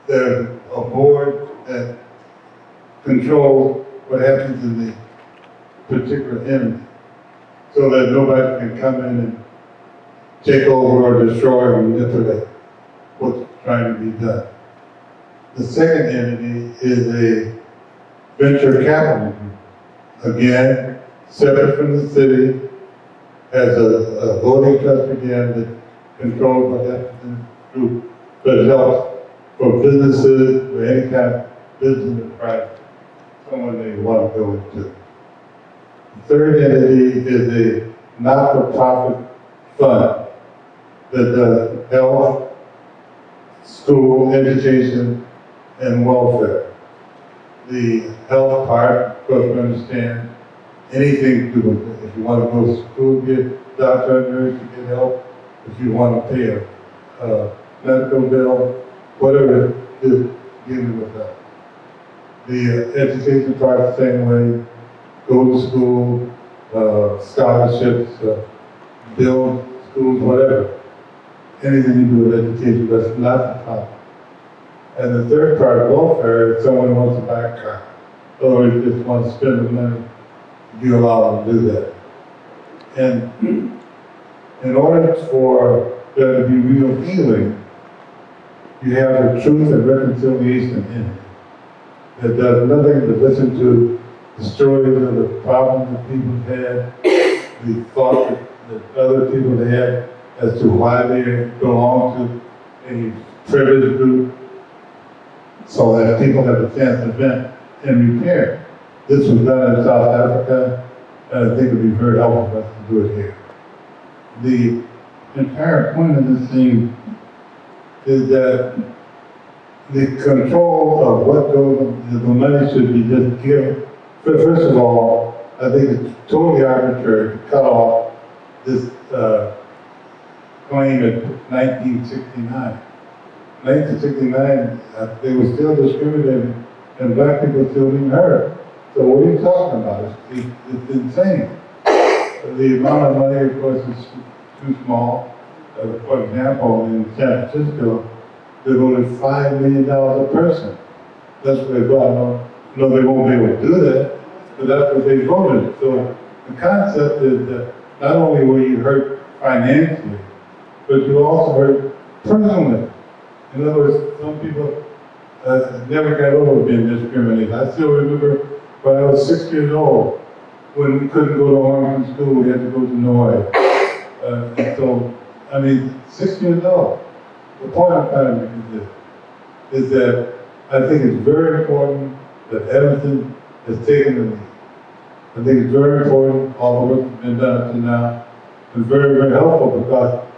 there's a board that controls what happens in the particular entity, so that nobody can come in and take over or destroy or manipulate what's trying to be done. The second entity is a venture capital group. Again, separate from the city, has a voting trust again that controls what happens in the group, but it helps for businesses or any kind of business or private, someone they want to go into. The third entity is a not-for-profit fund that does health, school, education, and welfare. The health part, of course, we understand anything to do with it. If you want to go to school, get doctor, nurse, to get help. If you want to pay a medical bill, whatever, just give it with that. The education part, the same way. Go to school, scholarships, build schools, whatever. Anything you do with education, that's not the problem. And the third part, welfare, if someone wants to buy a car, or just wants to spend the money, you allow them to do that. And in order for there to be real healing, you have the truth and reconciliation in it. That does nothing but listen to the stories of the problems that people had, the thought that other people had as to why they belong to a privileged group, so that people have a chance to vent and repair. This was done in South Africa, and I think it would be very helpful for us to do it here. The entire point of this thing is that the control of what the money should be just given. But first of all, I think it's totally arbitrary to cut off this claim in 1969. 1969, they were still discriminating, and black people still being hurt. So what are you talking about? It's insane. The amount of money, of course, is too small. For example, in San Francisco, they voted $5 million a person. That's what they voted. No, they won't be able to do that, but that's what they voted. So the concept is that not only were you hurt financially, but you also hurt personally. In other words, some people never got over being discriminated. I still remember when I was 6 years old, when we couldn't go to Arlington School, we had to go to Noy. And so, I mean, 6 years old. The point I'm trying to make is that I think it's very important that Evanston has taken the lead. I think it's very important, all the work that's been done up to now. It's very, very helpful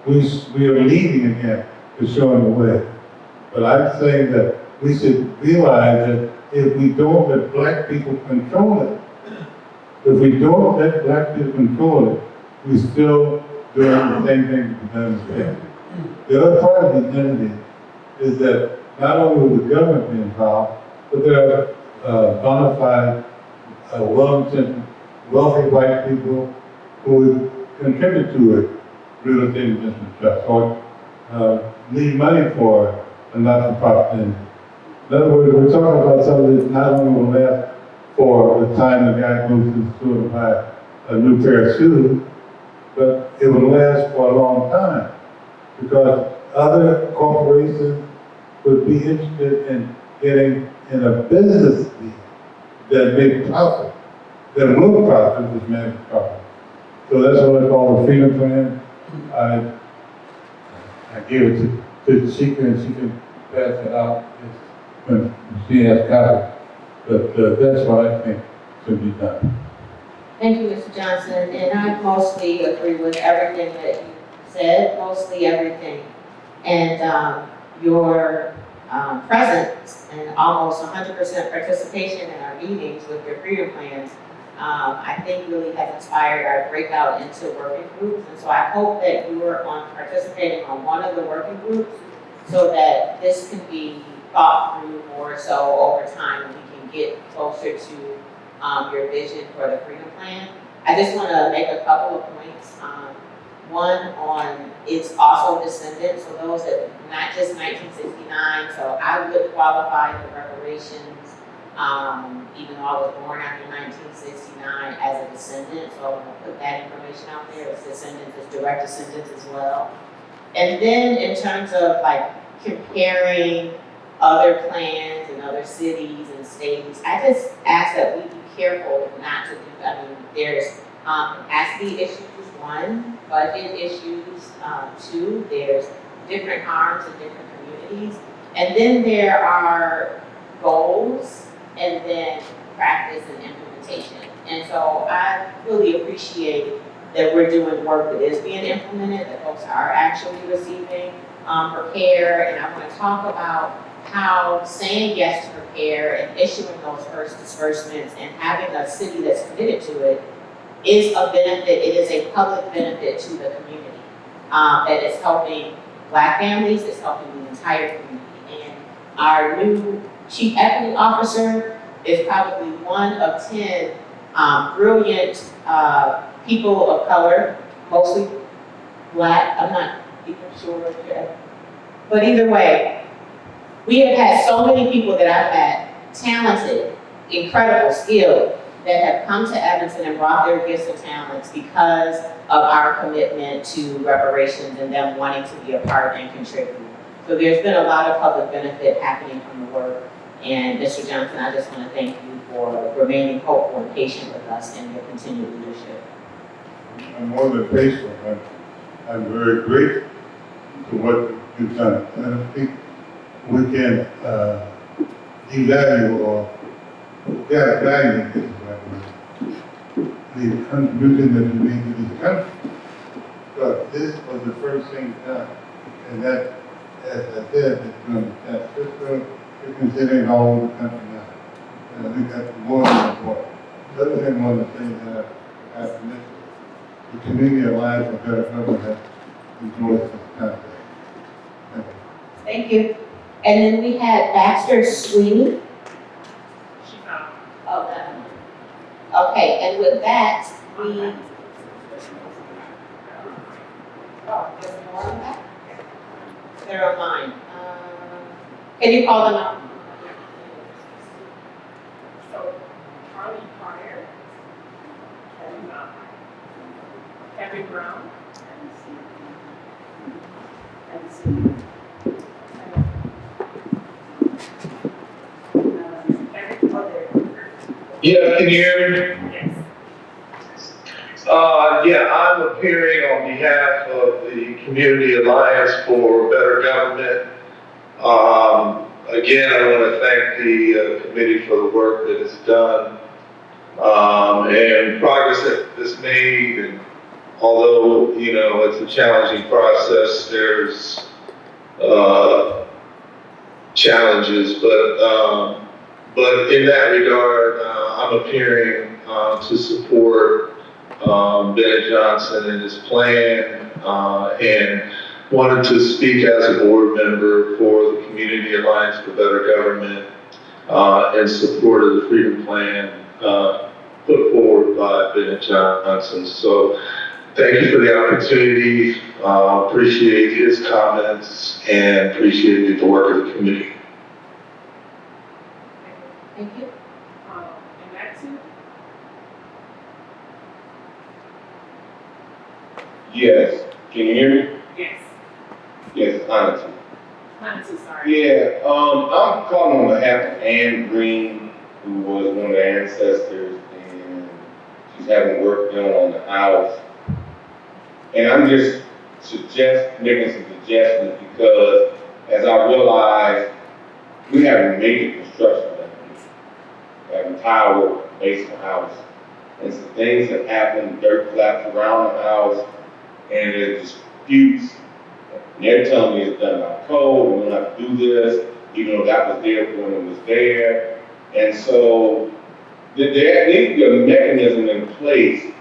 because we are leading again to showing the way. But I'm saying that we should realize that if we don't let black people control it, if we don't let black people control it, we're still doing the same thing we've done in the past. The other part of the identity is that not only will the government be involved, but there are bona fide, well-intentioned, wealthy white people who would contribute to a real estate investment trust or leave money for a not-for-profit entity. In other words, we're talking about something that not only will last for the time the guy goes to the store to buy a new pair of shoes, but it would last for a long time because other corporations would be interested in getting in a business deal that make profit, that will profit, which makes profit. So that's what I call the freedom plan. I gave it to Sheikah and she can pass it out when she has copies. But that's what I think should be done. Thank you, Mr. Johnson, and I mostly agree with everything that you said, mostly everything. And your presence and almost 100% participation in our meetings with your freedom plans, I think really has inspired our breakout into working groups. And so I hope that you are participating on one of the working groups so that this can be thought through more so over time and we can get closer to your vision for the freedom plan. I just want to make a couple of points. One on it's also descendants, so those that not just 1969. So I would qualify for reparations, even though I was born after 1969 as a descendant. So I'm going to put that information out there. It's descendants, it's direct descendants as well. And then in terms of like comparing other plans in other cities and states, I just ask that we be careful not to do, I mean, there's capacity issues, one, budget issues, two, there's different harms in different communities, and then there are goals, and then practice and implementation. And so I really appreciate that we're doing work that is being implemented, that folks are actually receiving repair, and I want to talk about how saying yes to repair and issuing those first disbursements and having a city that's committed to it is a benefit. It is a public benefit to the community. That is helping Black families, it's helping the entire community. And our new chief equity officer is probably one of 10 brilliant people of color, mostly Black. I'm not even sure yet. But either way, we have had so many people that I've met, talented, incredible, skilled, that have come to Evanston and brought their gifts and talents because of our commitment to reparations and them wanting to be a part and contribute. So there's been a lot of public benefit happening from the work. And Mr. Johnson, I just want to thank you for remaining hopeful and patient with us and your continued leadership. I'm more than patient. I'm very grateful to what you've done. And I think we can devalue or value the contribution that you made to this country. But this was the first thing done. And that, as I said, it's going to you're considering all over the country now. And I think that's more than important. The other thing I want to say that I have to mention, the Community Alliance for Better Government has enjoyed this concept. Thank you. And then we had Baxter Sweeney. Oh, that one. Okay, and with that, we. Oh, there's more on that? They're online. Can you call them out? So, Charlie Pryor, Kevin Brown, every other. Yeah, can you hear me? Yes. Yeah, I'm appearing on behalf of the Community Alliance for Better Government. Again, I want to thank the committee for the work that is done and progress that's made. And although, you know, it's a challenging process, there's challenges, but in that regard, I'm appearing to support Ben Johnson and his plan, and wanted to speak as a board member for the Community Alliance for Better Government in support of the Freedom Plan put forward by Ben Johnson. So thank you for the opportunity. Appreciate his comments and appreciate the work of the committee. Thank you. In that Yes. Can you hear me? Yes. Yes, honestly. I'm so sorry. Yeah, I'm calling on behalf of Anne Green, who was one of the ancestors, and she's having work done on the house. And I'm just making some suggestions because as I realize, we have major construction done. We have entire work based on the house. And some things have happened, dirt collapsed around the house, and there's disputes. And they're telling me it's done by code, we don't have to do this, even though that was there when it was there. And so there needs to be a mechanism in place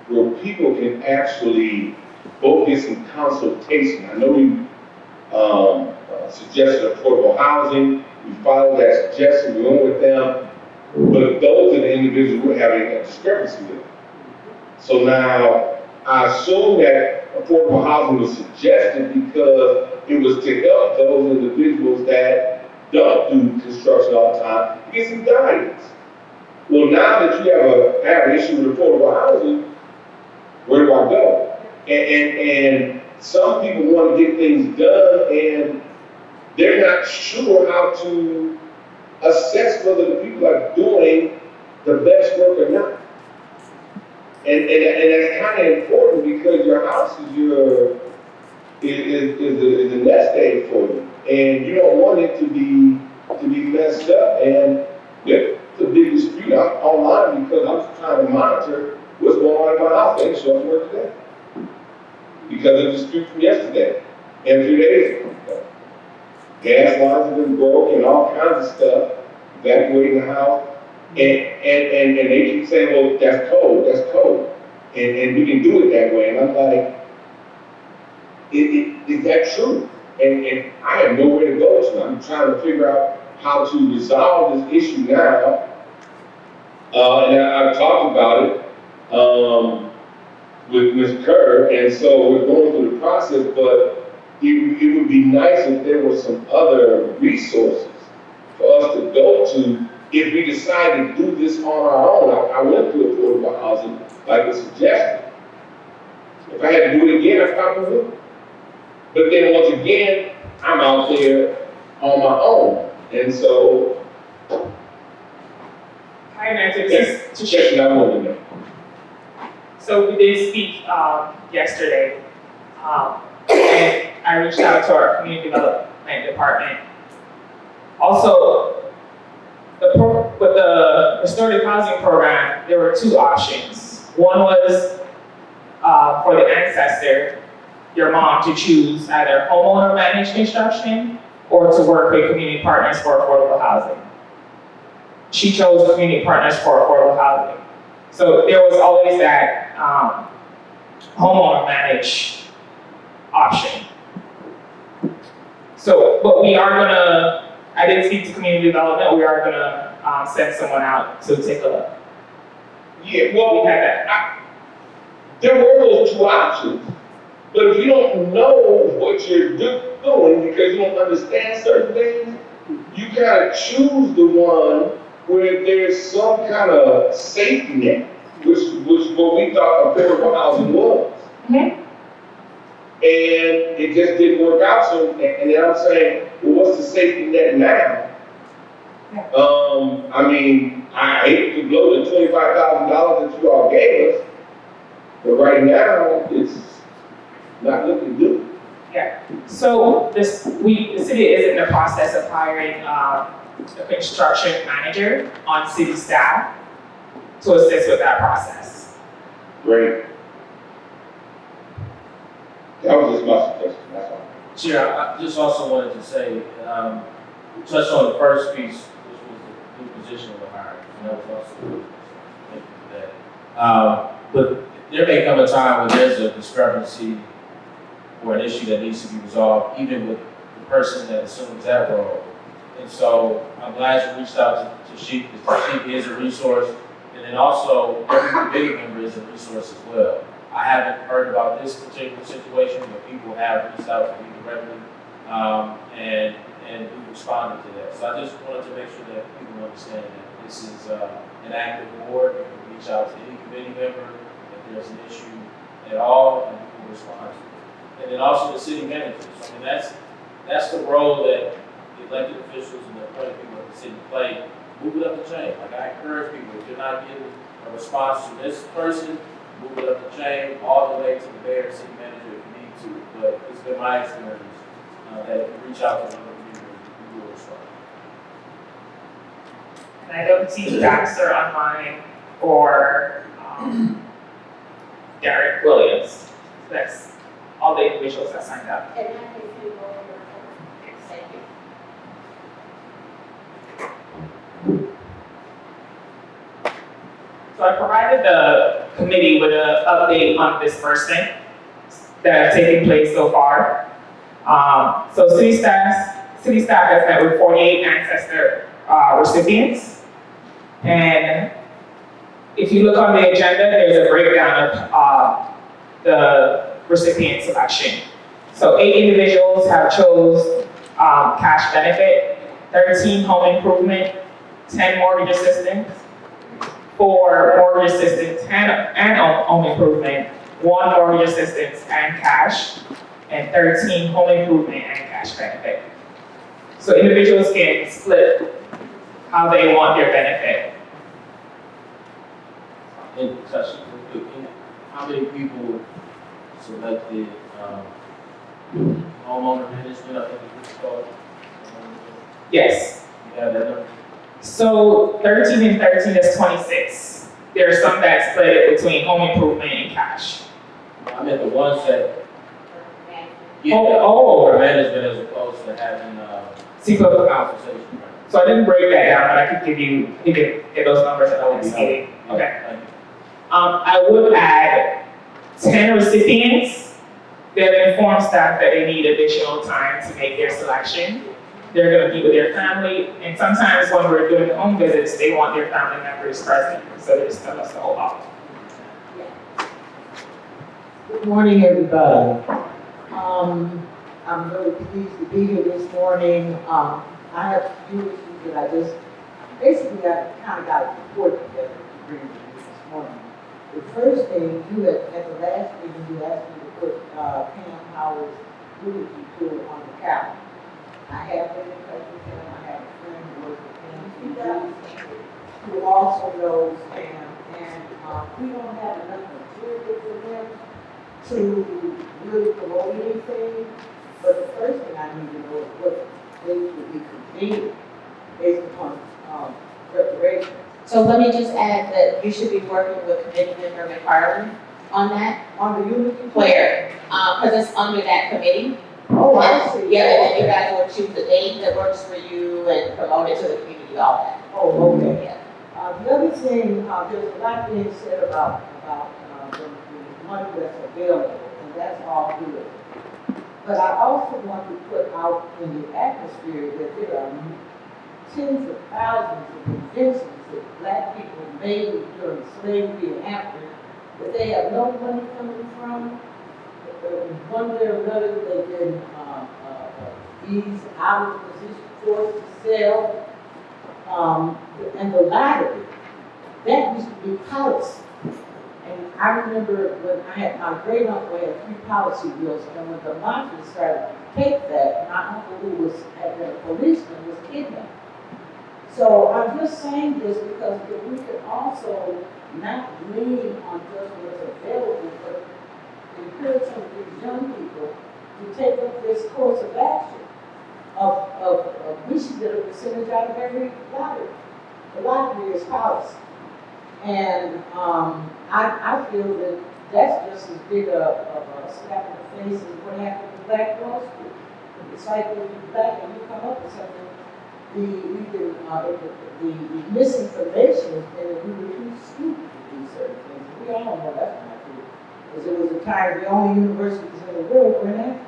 where people can actually go get some consultation. I know we suggested affordable housing, we followed that suggestion, we went with them, but those are the individuals we're having a discrepancy with. So now, I assume that affordable housing was suggested because it was to help those individuals that don't do construction all the time to get some guidance. Well, now that you have an issue with affordable housing, where do I go? And some people want to get things done and they're not sure how to assess whether the people are doing the best work or not. And that's kind of important because your house is a nest egg for you, and you don't want it to be messed up. And yeah, it's a big dispute online because I'm trying to monitor what's going on in my house. They didn't show up to work today because of the dispute from yesterday and 3 days ago. Gas lines have been broke and all kinds of stuff, evacuating the house. And they keep saying, well, that's code. And we can do it that way. And I'm like, is that true? And I have nowhere to go to. I'm trying to figure out how to resolve this issue now. And I've talked about it with Ms. Kerr, and so we're going through the process, but it would be nice if there were some other resources for us to go to if we decide to do this on our own. I went through affordable housing like a suggestion. If I had to do it again, I probably would. But then once again, I'm out there on my own. And so, Hi, Nancy. that's the question I want to know. So we did speak yesterday, and I reached out to our community development department. Also, with the restorative housing program, there were two options. One was for the ancestor, your mom, to choose either homeowner managed construction or to work with community partners for affordable housing. She chose community partners for affordable housing. So there was always that homeowner managed option. So, but we are gonna, I did speak to community development, we are gonna send someone out to take a look. Yeah, well, We had that. there were those two options. But if you don't know what you're doing because you don't understand certain things, you gotta choose the one where there's some kind of safety net, which what we thought affordable housing was. Mm-hmm. And it just didn't work out. So, and then I'm saying, well, what's the safety net now? I mean, I hate to blow the $25,000 that you all gave us, but right now it's not looking good. Yeah. So the city is in the process of hiring a construction manager on city staff to assist with that process. Great. That was just my suggestion, that's all. Chair, I just also wanted to say, touch on the first piece, which was the new position of the hiring, and that was also good. Thank you for that. But there may come a time when there's a discrepancy or an issue that needs to be resolved, even with the person that assumes that role. And so I'm glad you reached out to Sheik, because Sheik is a resource, and then also every committee member is a resource as well. I haven't heard about this particular situation, but people have reached out to me directly, and we responded to that. So I just wanted to make sure that people understand that this is an active board. You can reach out to any committee member if there's an issue, at all, and we will respond to it. And then also the city managers. I mean, that's the role that the elected officials and the appointed people of the city play. Move it up the chain. Like I encourage people, if you're not getting a response from this person, move it up the chain all the way to the mayor and city manager if you need to. But it's been my experience that if you reach out to one of the people, you will respond. And I don't see Baxter online or Derek Williams. That's all the individuals that signed up. And I can see more of your, thank you. So I provided the committee with an update on disbursement that have taken place so far. So city staff has met with 48 ancestor recipients. And if you look on the agenda, there's a breakdown of the recipient selection. So 8 individuals have chose cash benefit, 13 home improvement, 10 mortgage assistance, 4 mortgage assistance and home improvement, 1 mortgage assistance and cash, and 13 home improvement and cash benefit. So individuals can split how they want their benefit. And touch how many people selected homeowner management, I think it's called? Yes. You have that number? So 13 and 13 is 26. There are some that split it between home improvement and cash. I meant the ones that Oh. for management as opposed to having Secret account. conversation. So I didn't break that down, but I could give you, get those numbers at OSC. Okay. Thank you. I would add 10 recipients that have informed staff that they need additional time to make their selection. They're gonna be with their family, and sometimes when we're doing home visits, they want their family members present, so they just tell us to hold off. Good morning, everybody. I'm really pleased to be here this morning. I have a few issues that basically I kind of got a report together to bring to you this morning. The first thing, you at the last meeting, you asked me to put Pam Howard's eulogy tour on the calendar. I have been in touch with him. I have a friend who works with Pam, who also knows Pam, and we don't have enough material for them to really promote anything. But the first thing I need to know is what things will be completed based upon reparations. So let me just add that you should be working with committee member McFarland on that. On the unity Where? Because it's under that committee. Oh, I see. Yeah, and then you guys will choose the date that works for you and promote it to the community, all that. Oh, okay. Yeah. The other thing, there's a lot being said about the money that's available, and that's all good. But I also want to put out in the atmosphere that there are tens of thousands of inventions that black people made during slavery and after, that they have no money coming from. One way or another, they've been eased out of position, forced to sell. And the lottery, that used to be policy. And I remember when I had my great uncle had 3 policy wheels, and when the mafia started to take that, my uncle, who had been a policeman, was kidnapped. So I'm just saying this because if we could also not lean on just what's available, but encourage some of these young people to take up this course of action. We should get a percentage out of every lottery. The lottery is policy. And I feel that that's just as big a slap in the face as what happened in Black Wall Street. It's like when you're black and you come up with something, the misinformation is that we were too stupid to do certain things. We all know that's not true. Because it was a time the only universities in the world were in Africa.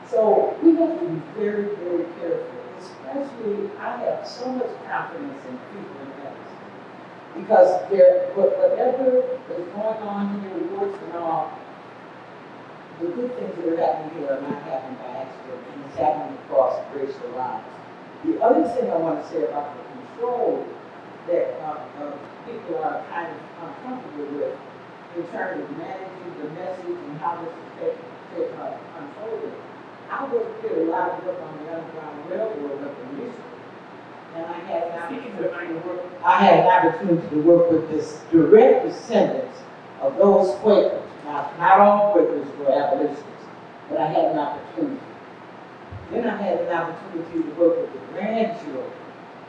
So we have to be very, very careful. Especially, I have so much confidence in people in Africa. Because whatever is going on here, wars and all, the good things that are happening here are not happening by accident, and it's happening across racial lines. The other thing I want to say about the control that people are kind of uncomfortable with in terms of managing the message and how this is unfolded. I worked did a lot of work on the Underground Railroad up in Michigan. And I had an opportunity to work with this direct descendants of those Quakers. Now, not all Quakers were abolitionists, but I had an opportunity. Then I had an opportunity to work with the grandchildren.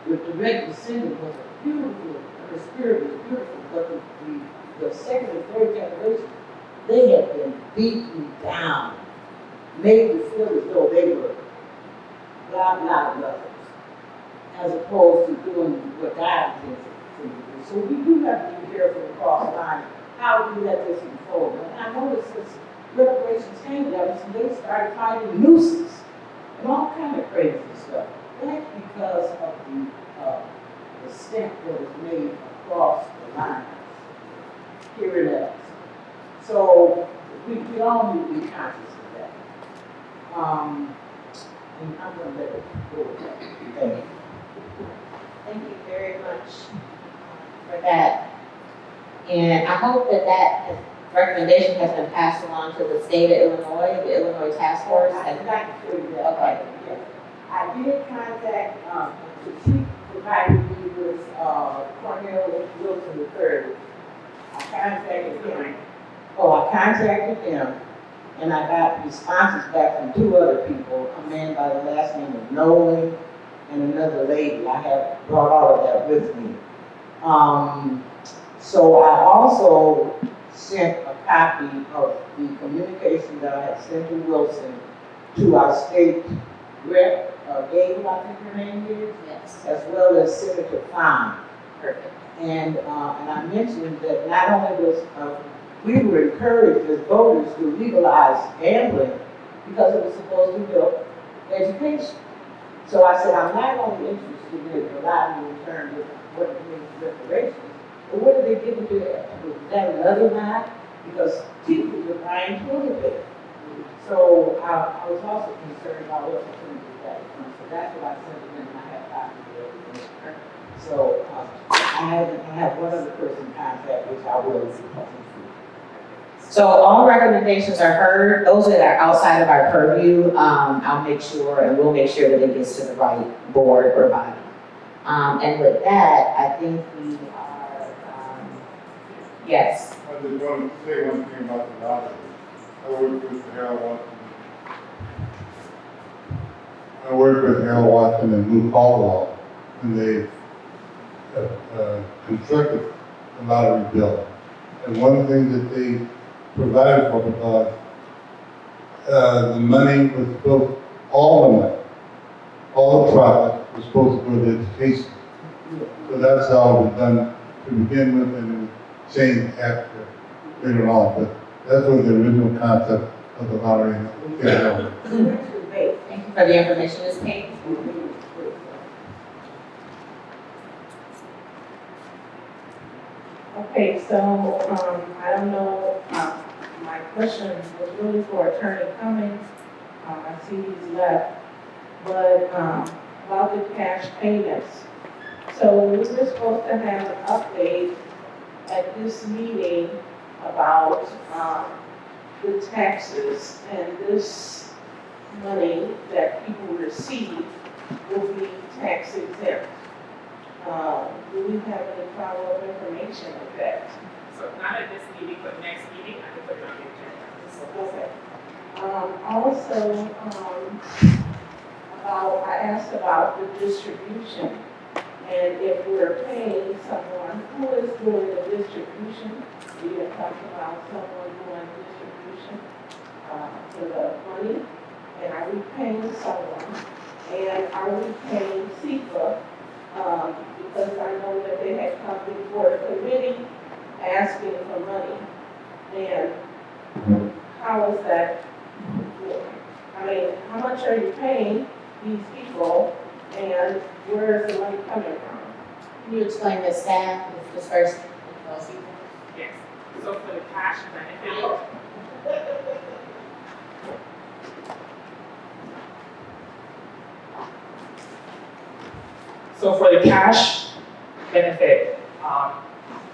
The direct descendant was a beautiful, her spirit was beautiful, but the second and third generation, they had been beaten down, made to feel as though they were God lovers, as opposed to doing what God intended to do. So we do have to be careful across the line. How do we let this unfold? And I noticed since reparations came together, so they started finding nooses and all kind of crazy stuff. That's because of the step that was made across the line here in us. So we all need to be conscious of that. And I'm going to let it go with that. Thank you. Thank you very much for that. And I hope that recommendation has been passed along to the state of Illinois, the Illinois Task Force. I forgot to tell you that. Okay. Yes. I did contact, the chief provided me with, Cornell Wilson III. I contacted him. I contacted him, and I got responses back from two other people, a man by the last name of Nolan and another lady. I have brought all of that with me. So I also sent a copy of the communication that I had sent to Wilson to our state rep, Gable, I think her name is, Yes. as well as Senator Fine. Perfect. And I mentioned that not only was, we were encouraged as voters to legalize gambling because it was supposed to help education. So I said, I'm not only interested in allowing in terms of what it means reparations, but what are they giving to that? Was that another lie? Because teachers are buying toilet paper. So I was also concerned about what percentage of that was. So that's what I sent them in, and I have copies of everything. So I have one other person contact, which I will see. So all recommendations are heard. Those that are outside of our purview, I'll make sure, and we'll make sure that it gets to the right board or body. And with that, I think we are, yes. I just want to say one thing about the lottery. I work with Harold Watson and Lou Caldwell, and they constructed the lottery bill. And one of the things that they provided for, because the money was supposed, all the profit was supposed to go to education. So that's how it was done to begin with, and it was changed after, later on. But that was the original concept of the lottery. Thank you for the information, Ms. Payne. Okay, so, I don't know, my question was really for Attorney Cummings. I see he's left, but, about the cash payments. So we were supposed to have an update at this meeting about, the taxes, and this money that people receive will be tax exempt. Do we have any follow-up information of that? So not at this meeting, but next meeting, I can put it on the agenda. Okay. Also, I asked about the distribution, and if we're paying someone, who is doing the distribution? We have talked about someone doing distribution, for the money, and are we paying someone? And are we paying CEQA? Because I know that they had come before the committee asking for money. And how is that? I mean, how much are you paying these people, and where is the money coming from? Can you explain the staff, this first? Yes. So for the cash benefit, so for the cash benefit,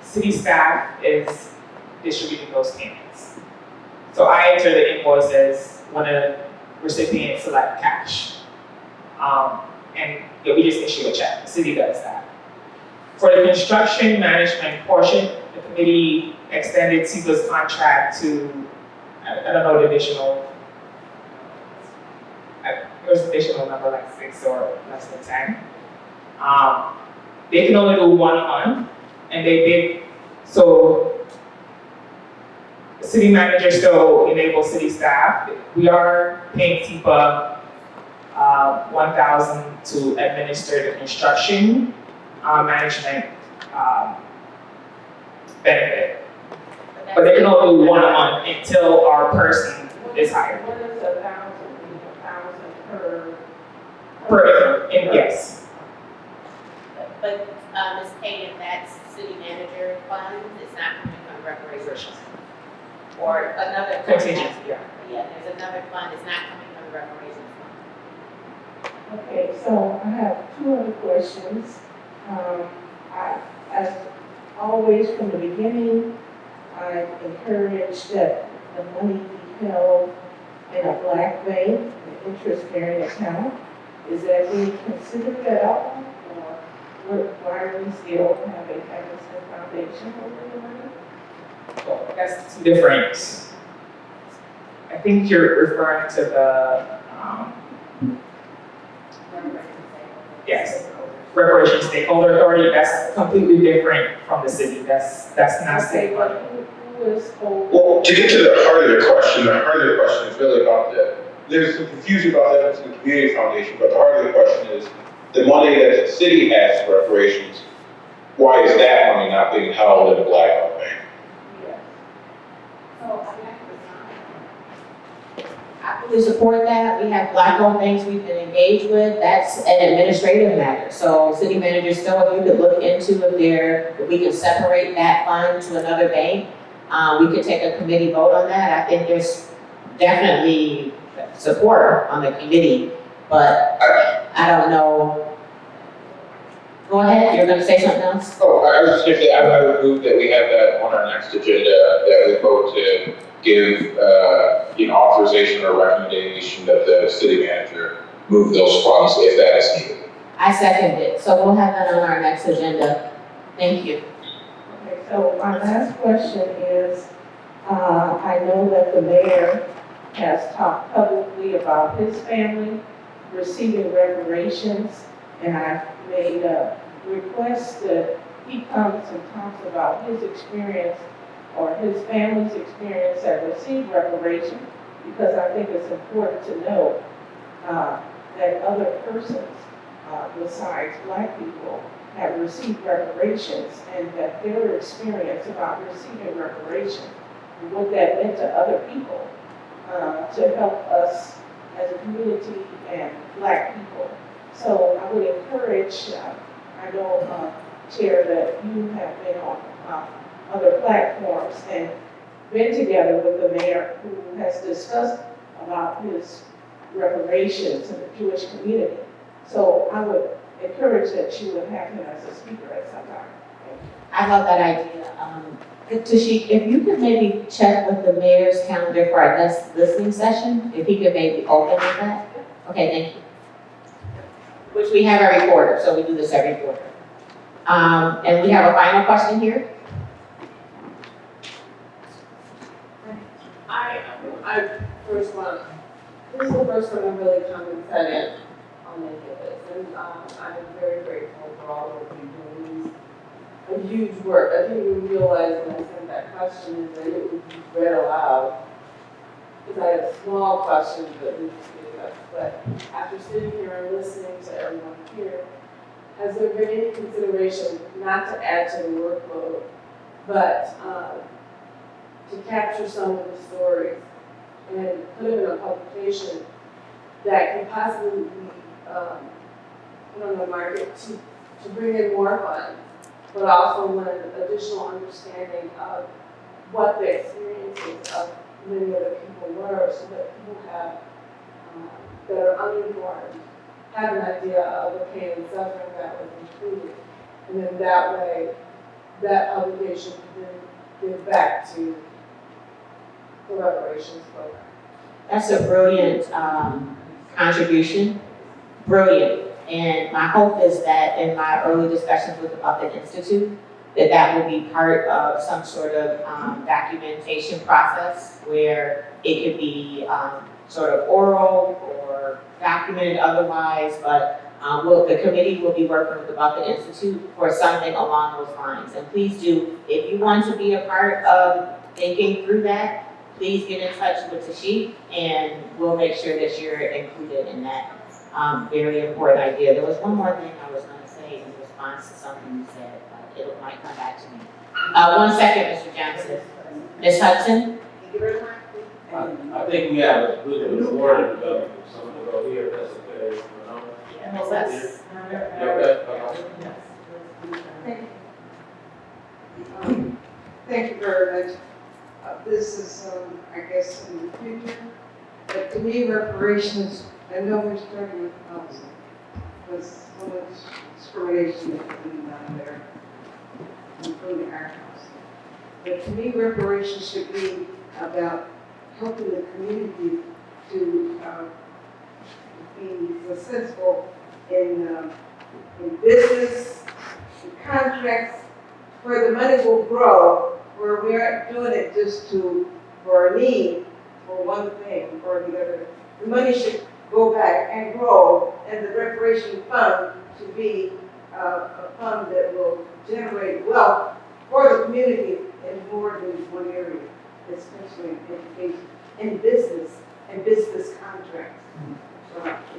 city staff is distributing those payments. So I enter the invoices when a recipient select cash. And we just issue a check, the city does that. For the construction management portion, the committee extended SEPA's contract to, I don't know the additional, there was an additional number like 6 or less than 10. They can only do 1 month, and they did, so the city manager still enables city staff. We are paying SEPA $1,000 to administer the construction management benefit. But they can only do 1 month until our person is hired. What is 1,000, 1,000 per? Per, yes. But, Ms. Payne, that's city manager funds, it's not coming from reparations. Or another fund. Contingent, yeah. Yeah, there's another fund, it's not coming from the reparations fund. Okay, so I have 2 other questions. As always from the beginning, I encourage that the money be held in a black bank, an interest-bearing account. Is that being considered at all? Or why are we still having Evanston Foundation holding the money? Well, that's 2 different. I think you're referring to the, yes, Reparations Stakeholder Authority. That's completely different from the city. That's not city money. Who is holding? Well, to get to the heart of the question is really about there's some confusion about the Evanston Community Foundation, but the heart of the question is, the money that the city has for reparations, why is that money not being held in a blackout bank? I fully support that. We have black-owned banks we've been engaged with. That's an administrative matter. So city manager still, if you could look into if we can separate that fund to another bank, we could take a committee vote on that. I think there's definitely support on the committee, but I don't know. Go ahead, you're gonna say something else? Oh, I was just gonna say, I would move that we have that on our next agenda, that we vote to give, authorization or recommendation that the city manager move those funds if that is needed. I second it, so we'll have that on our next agenda. Thank you. Okay, so my last question is, I know that the mayor has talked publicly about his family receiving reparations, and I've made a request that he comes and talks about his experience or his family's experience that received reparations, because I think it's important to know that other persons besides Black people have received reparations, and that their experience about receiving reparations and what that meant to other people to help us as a community and Black people. So I would encourage, I know, Chair, that you have been on other platforms and been together with the mayor who has discussed about his reparations in the Jewish community. So I would encourage that you would have him as a speaker at some time. I love that idea. Tashik, if you could maybe check with the mayor's calendar for our next listening session, if he could maybe open with that. Okay, thank you. Which we have every quarter, so we do this every quarter. And we have a final question here. I first want, this is the first time I've really come and sat in on any of this, and I'm very grateful for all of you doing. A huge work. I didn't even realize when I sent that question that it would be read aloud. Because I had small questions that we just gave us. But after sitting here and listening to everyone here, has there been any consideration not to add to the workload, but to capture some of the stories and put them in a publication that can possibly be put on the market to bring in more funds, but also lend additional understanding of what the experiences of many of the people were, so that people have, that are uninformed, have an idea of the pain and suffering that was included. And then that way, that publication can then give back to the reparations program. That's a brilliant contribution, brilliant. And my hope is that in my early discussions with the Buffett Institute, that will be part of some sort of documentation process where it could be sort of oral or documented otherwise, but the committee will be working with the Buffett Institute for something along those lines. And please do, if you want to be a part of thinking through that, please get in touch with Tashik and we'll make sure that you're included in that very important idea. There was one more thing I was going to say in response to something you said, but it might come back to me. 1 second, Mr. Johnson. Ms. Hudson? I think we have a good reward development, so I'm gonna go here, if that's okay, you know? Yes. Thank you very much. This is, I guess, in the future, but to me, reparations, I know we're starting with housing, because so much discrimination is being done there, including our house. But to me, reparations should be about helping the community to be successful in business, in contracts, where the money will grow, where we aren't doing it just for a need, for one thing or the other. The money should go back and grow, and the reparation fund should be a fund that will generate wealth for the community in more than one area, especially in education, in business, and business contracts.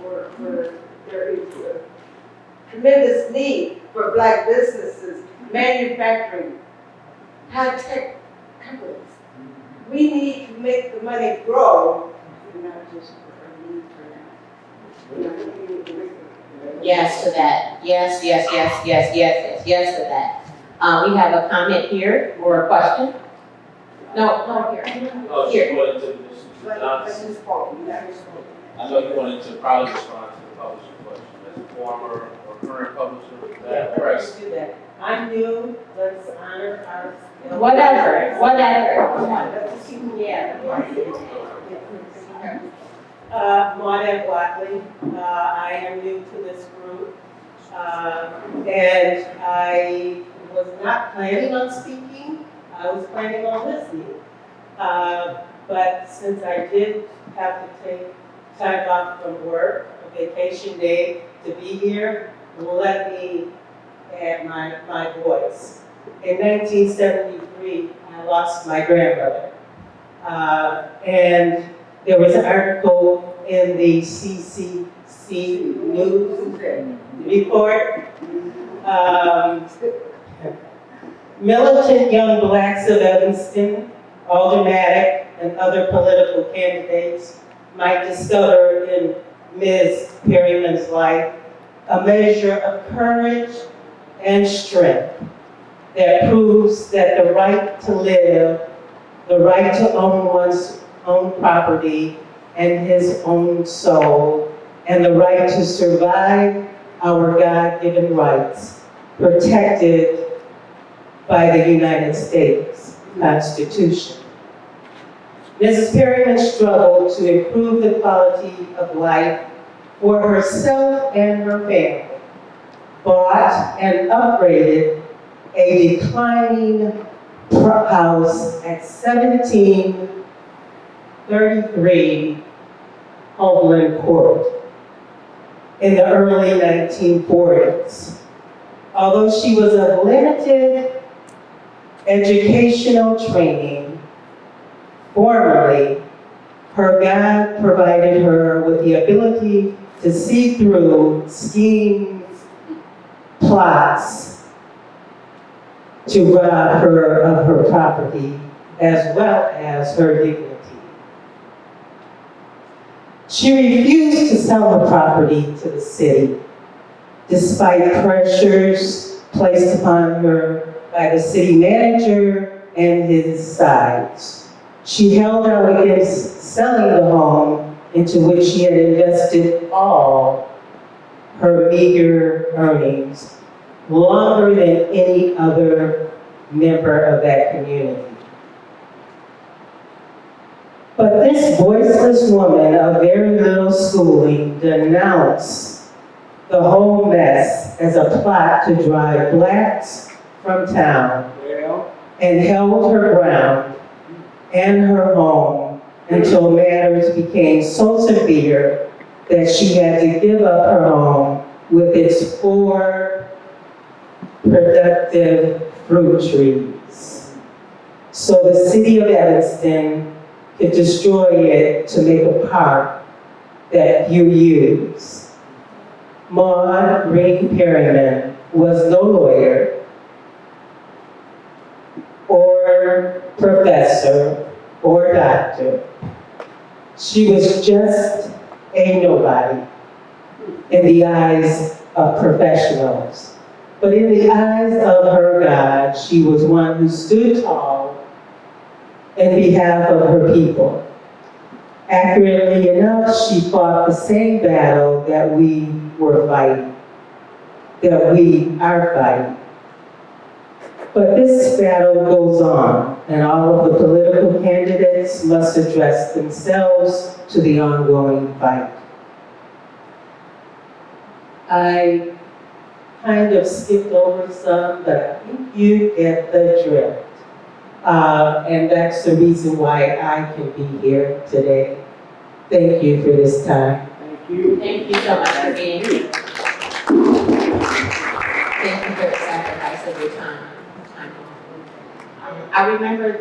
Where there is a tremendous need for Black businesses, manufacturing, high-tech companies. We need to make the money grow, not just for a need for now. Yes to that. Yes to that. We have a comment here or a question? No, here. Oh, Here. you wanted to, I know you wanted to probably respond to the publisher question, as a former or current publisher, is that correct? do that. I'm new, let's honor our. Whatever. Yeah. Maudette Blackley, I am new to this group, and I was not planning on speaking, I was planning on listening. But since I did have to take time off from work, a vacation day to be here, let me add my voice. In 1973, I lost my grandmother. And there was an article in the CCC News report. Militant young Blacks of Evanston, Aldermanic, and other political candidates might discover in Ms. Perryman's life a measure of courage and strength that proves that the right to live, the right to own one's own property and his own soul, and the right to survive our God-given rights, protected by the United States Constitution. Mrs. Perryman struggled to improve the quality of life for herself and her family, bought and upgraded a declining house at 1733 Homeland Court in the early 1940s. Although she was of limited educational training, formerly, her God provided her with the ability to see through schemes, plots, to rob her of her property as well as her dignity. She refused to sell her property to the city, despite pressures placed upon her by the city manager and his sides. She held out against selling the home into which she had invested all her meager earnings, longer than any other member of that community. But this voiceless woman of very little schooling denounced the whole mess as a plot to drive blacks from town and held her ground and her home until matters became so severe that she had to give up her home with its 4 productive fruit trees. So the city of Evanston could destroy it to make a park that you use. Maud Green Perryman was no lawyer or professor or doctor. She was just a nobody in the eyes of professionals. But in the eyes of her God, she was one who stood tall in behalf of her people. Accurately enough, she fought the same battle that we were fighting, that we are fighting. But this battle goes on, and all of the political candidates must address themselves to the ongoing fight. I kind of skipped over some, but I think you get the drift. And that's the reason why I can be here today. Thank you for this time. Thank you. Thank you so much for being here. Thank you for the sacrifice of your time. I remember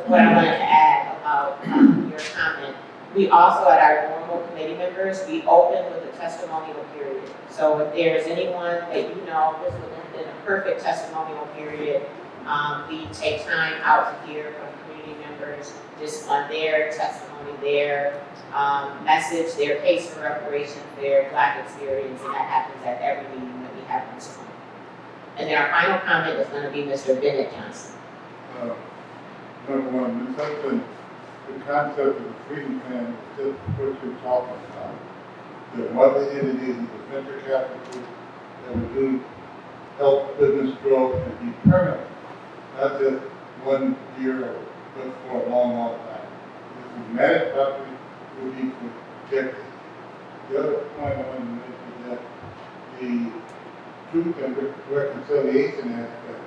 what I wanted to add about your comment. We also, at our normal committee members, we open with a testimonial period. So if there's anyone that you know, this would have been a perfect testimonial period. We take time out to hear from community members just on their testimony, their message, their case for reparations, their Black experience, and that happens at every meeting that we have in this room. And then our final comment is going to be Mr. Bennett Johnson. Number one, Ms. Hudson, the concept of the freedom plan is just what you're talking about. The mother entity is the venture capital that will do help business grow and be permanent, not just 1 year, but for a long, long time. If we manage properly, it will be for decades. The other point I want to make is that the truth and reconciliation aspect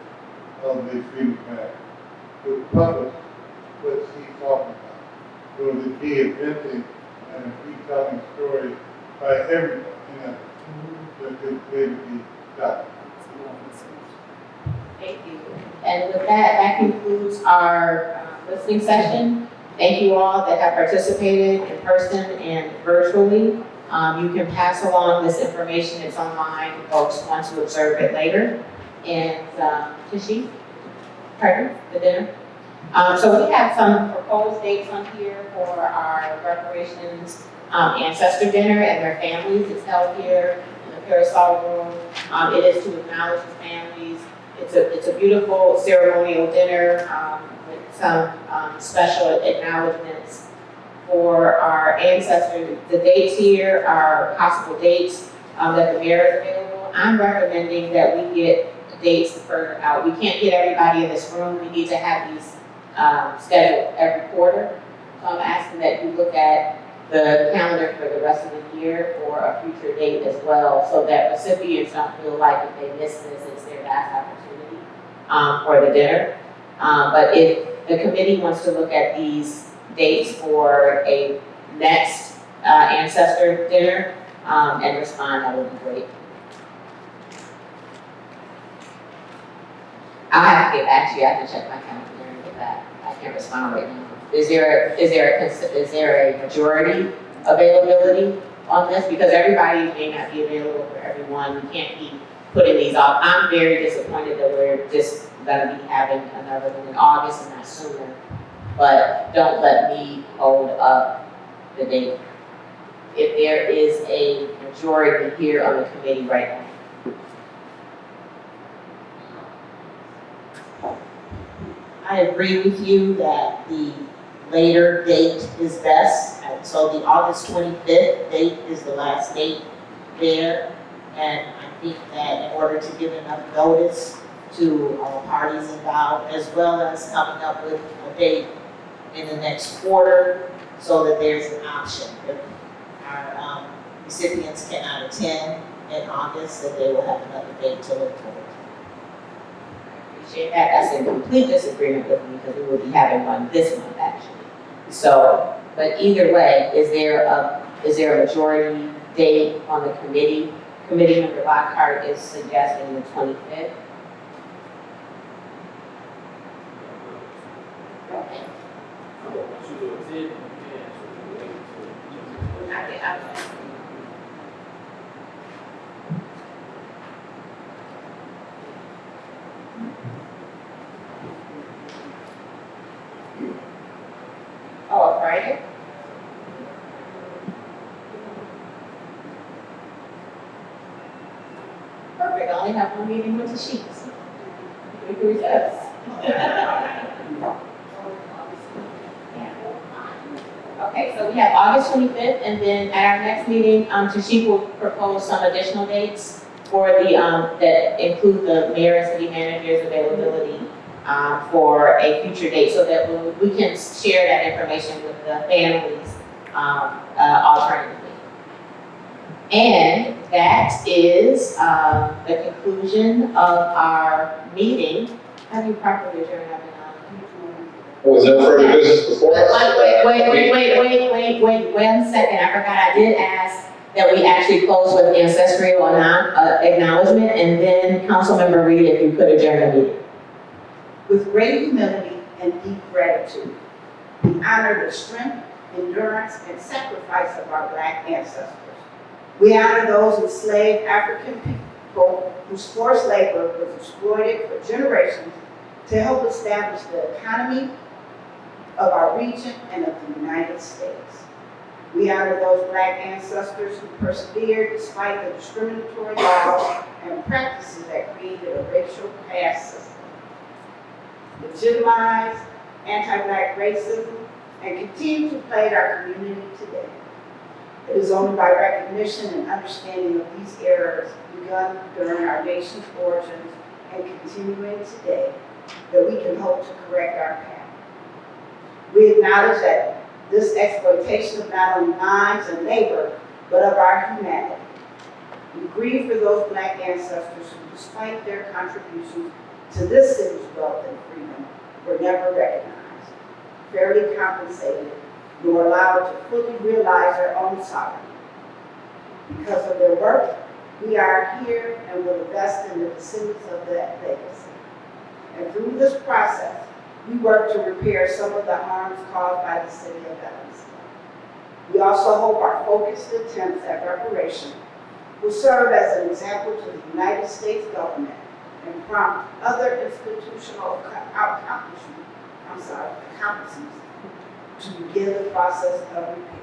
of the freedom plan will publish what she's talking about. So it be inventing and a retelling story by everyone, that could clearly be done. Thank you. And with that, that concludes our listening session. Thank you all that have participated in person and virtually. You can pass along this information. It's online. Folks want to observe it later. And Tishi, pardon, the dinner. So we have some proposed dates on here for our reparations ancestor dinner and their families. It's held here in the Parasol Room. It is to acknowledge the families. It's a beautiful ceremonial dinner with some special acknowledgments for our ancestors. The dates here are possible dates that the mayor is available. I'm recommending that we get dates further out. We can't get everybody in this room. We need to have these scheduled every quarter. So I'm asking that you look at the calendar for the rest of the year for a future date as well, so that recipients don't feel like if they miss this, it's their last opportunity for the dinner. But if the committee wants to look at these dates for a next ancestor dinner and respond, that would be great. I'll have to get back to you. I have to check my calendar and get back. I can't respond right now. Is there a majority availability on this? Because everybody may not be available for everyone. We can't keep putting these off. I'm very disappointed that we're just gonna be having another one in August and not sooner. But don't let me hold up the date. If there is a majority here on the committee right now. I agree with you that the later date is best. And so the August 25th date is the last date there. And I think that in order to give enough notice to all parties involved, as well as coming up with a date in the next quarter so that there's an option. If our recipients cannot attend in August, that they will have another date to look forward to. Appreciate that. That's in complete disagreement with me because we will be having one this month actually. So, but either way, is there a majority date on the committee? Committee member Lockhart is suggesting the 25th. Okay. Oh, Friday? Perfect, I only have one meeting with the sheets. We can recess. Okay, so we have August 25th, and then at our next meeting, Tashik will propose some additional dates for the, that include the mayor and city manager's availability for a future date, so that we can share that information with the families alternatively. And that is the conclusion of our meeting. Have you properly adjourned? Was there further business before us? Wait 1 second. I forgot I did ask that we actually close with ancestral acknowledgement, and then Councilmember Reed, if you could adjourn the meeting. With great humility and deep gratitude, we honor the strength, endurance, and sacrifice of our Black ancestors. We honor those enslaved African people whose forced labor was exploited for generations to help establish the economy of our region and of the United States. We honor those Black ancestors who persevered despite the discriminatory laws and practices that created a racial caste system, legitimized anti-Black racism, and continue to plague our community today. It is only by recognition and understanding of these errors begun during our nation's origins and continuing today that we can hope to correct our path. We acknowledge that this exploitation of not only lives and labor, but of our humanity. We grieve for those Black ancestors who, despite their contributions to this city's wealth and freedom, were never recognized, fairly compensated, nor allowed to fully realize their own sovereignty. Because of their work, we are here and will invest in the descendants of that legacy. And through this process, we work to repair some of the harms caused by the city of Evanston. We also hope our focused attempts at reparation will serve as an example to the United States government and prompt other institutional accomplishments to begin the process of repair.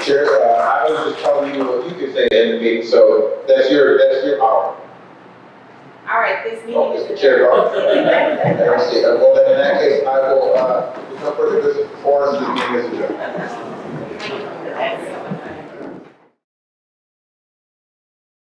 Chair, I was just telling you what you could say in the meeting, so that's your power. All right, this meeting Oh, is Mr. Chair, adjourned. I see. Well, then in that case, I will, there's no further business before us, this meeting is adjourned.